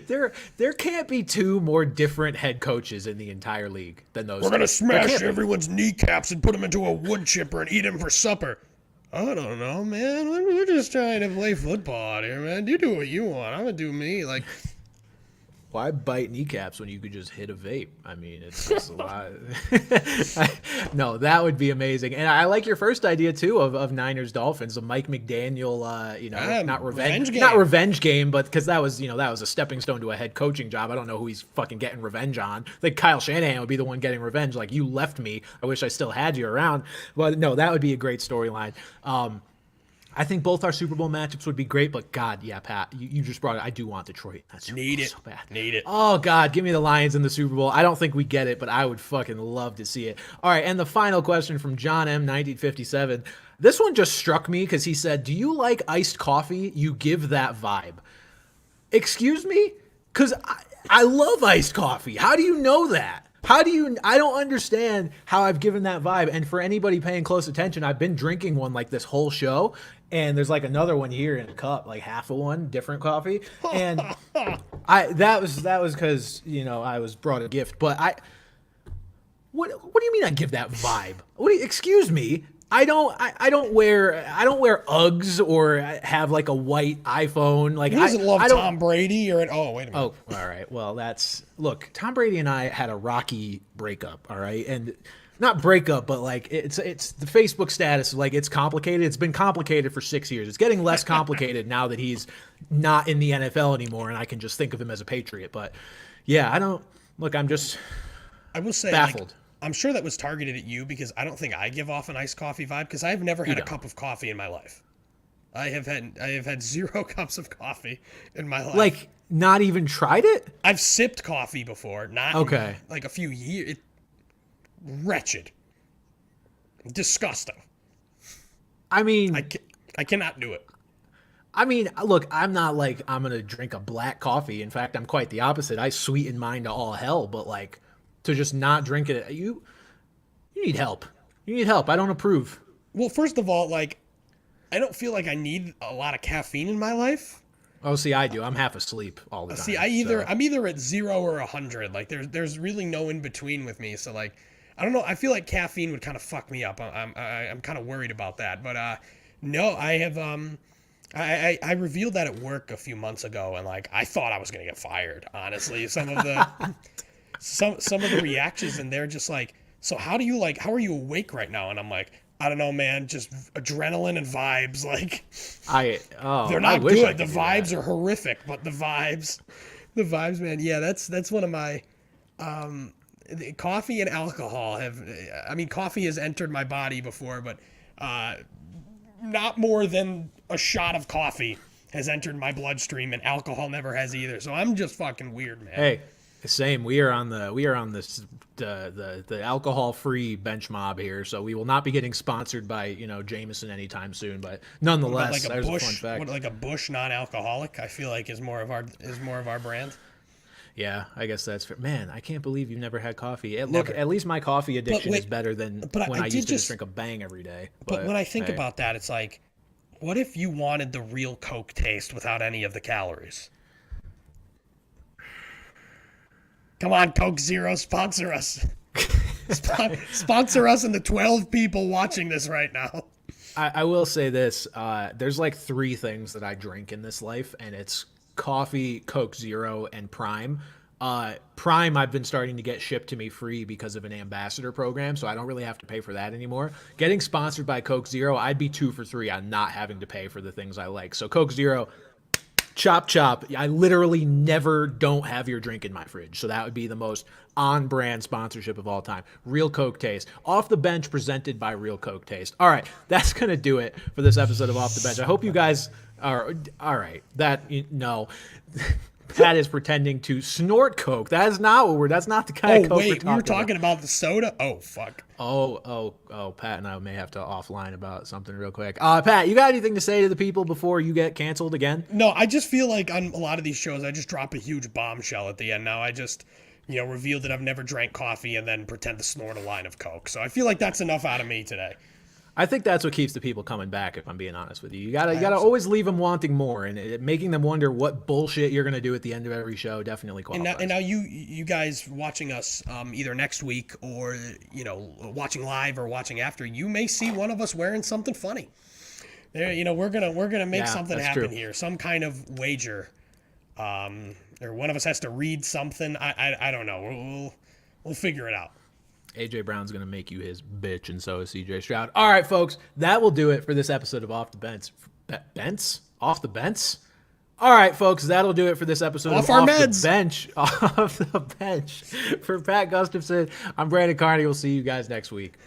There can't be two more different head coaches in the entire league than those. We're going to smash everyone's kneecaps and put them into a wood chipper and eat them for supper. I don't know, man. We're just trying to play football out here, man. You do what you want. I'm going to do me. Like, why bite kneecaps when you could just hit a vape? I mean, it's just a lot. No, that would be amazing. And I like your first idea too of Niners Dolphins, the Mike McDaniel, not revenge game, but because that was a stepping stone to a head coaching job. I don't know who he's fucking getting revenge on. I think Kyle Shanahan would be the one getting revenge. Like, you left me. I wish I still had you around. But no, that would be a great storyline. I think both our Super Bowl matchups would be great, but God, yeah, Pat, you just brought it. I do want Detroit. Need it. So bad. Need it. Oh, God, give me the Lions in the Super Bowl. I don't think we get it, but I would fucking love to see it. All right, and the final question from John M. 1957. This one just struck me because he said, do you like iced coffee? You give that vibe. Excuse me? Because I love iced coffee. How do you know that? I don't understand how I've given that vibe. And for anybody paying close attention, I've been drinking one like this whole show. And there's like another one here in a cup, like half of one, different coffee. And that was because, I was brought a gift. But what do you mean I give that vibe? Excuse me. I don't wear Uggs or have like a white iPhone. Like, Who doesn't love Tom Brady or wait a minute. Oh, all right. Well, look, Tom Brady and I had a rocky breakup. All right. And not breakup, but like it's the Facebook status. Like, it's complicated. It's been complicated for 6 years. It's getting less complicated now that he's not in the NFL anymore. And I can just think of him as a Patriot. But yeah, I will say, baffled. I'm sure that was targeted at you because I don't think I give off an iced coffee vibe because I've never had a cup of coffee in my life. I have had 0 cups of coffee in my life. Like, not even tried it? I've sipped coffee before, not in, like, a few years. Wretched. Disgusting. I mean, I cannot do it. I mean, look, I'm not like I'm going to drink a black coffee. In fact, I'm quite the opposite. I sweeten mine to all hell, but like, to just not drink it, you need help. You need help. I don't approve. Well, first of all, like, I don't feel like I need a lot of caffeine in my life. Oh, see, I do. I'm half asleep all the time. See, I'm either at 0 or 100. Like, there's really no in between with me. So, like, I don't know. I feel like caffeine would kind of fuck me up. I'm kind of worried about that. But no, I have I revealed that at work a few months ago, and like I thought I was gonna get fired. Honestly, some of the some of the reactions, and they're just like, so how are you awake right now? And I'm like, I don't know, man, just adrenaline and vibes. Like, they're I not wish I good. The could do vibes that. are horrific, but the vibes, man. Yeah, that's one of my coffee and alcohol have. I mean, coffee has entered my body before, but not more than a shot of coffee has entered my bloodstream, and alcohol never has either. So I'm just fucking weird, man. Hey, same. We are on the alcohol free bench mob here, so we will not be getting sponsored by Jameson anytime soon. But nonetheless, Like a there's a fun Bush, fact. like a Bush non-alcoholic, I feel like is more of our brand. Yeah, I guess that's fair. Man, I can't believe you've never had coffee. Look, at least my coffee addiction wait, is better than but when I I did used to just just- drink a Bang every day. But when I think hey. about that, it's like, what if you wanted the real Coke taste without any of the calories? Come on, Coke Zero, sponsor us. Sponsor us and the 12 people watching this right now. I will say this: there's like 3 things that I drink in this life, and it's coffee, Coke Zero, and Prime. Prime, I've been starting to get shipped to me free because of an ambassador program, so I don't really have to pay for that anymore. Getting sponsored by Coke Zero, I'd be 2 for 3 on not having to pay for the things I like. So Coke Zero, chop chop. I literally never don't have your drink in my fridge, so that would be the most on-brand sponsorship of all time. Real Coke Taste. Off the Bench, presented by Real Coke Taste. All right, that's gonna do it for this episode of Off the Bench. I hope you guys are all right. No. Pat is pretending to snort Coke. That is not what that's not the kind of Coke Wait, we we're were talking talking about the soda? Oh, fuck. Oh, Pat and I may have to offline about something real quick. Pat, you got anything to say to the people before you get canceled again? No, I just feel like on a lot of these shows, I just drop a huge bombshell at the end. Now I just, reveal that I've never drank coffee and then pretend to snort a line of Coke. So I feel like that's enough out of me today. I think that's what keeps the people coming back, if I'm being honest with you. You gotta always leave them wanting more, and making them wonder what bullshit you're gonna do at the end of every show definitely qualifies. And now you guys watching us either next week or watching live or watching after, you may see one of us wearing something funny. There, we're gonna make something happen here, some kind of wager, or one of us has to read something. I don't know. We'll figure it out. AJ Brown's going to make you his bitch, and so is CJ Stroud. All right, folks, that will do it for this episode of Off the Bench. Off the Bench? All right, folks, that'll do it for this episode Off of our Off meds. the Bench. Off the Bench. For Pat Gustafson, I'm Brandon Carney. We'll see you guys next week.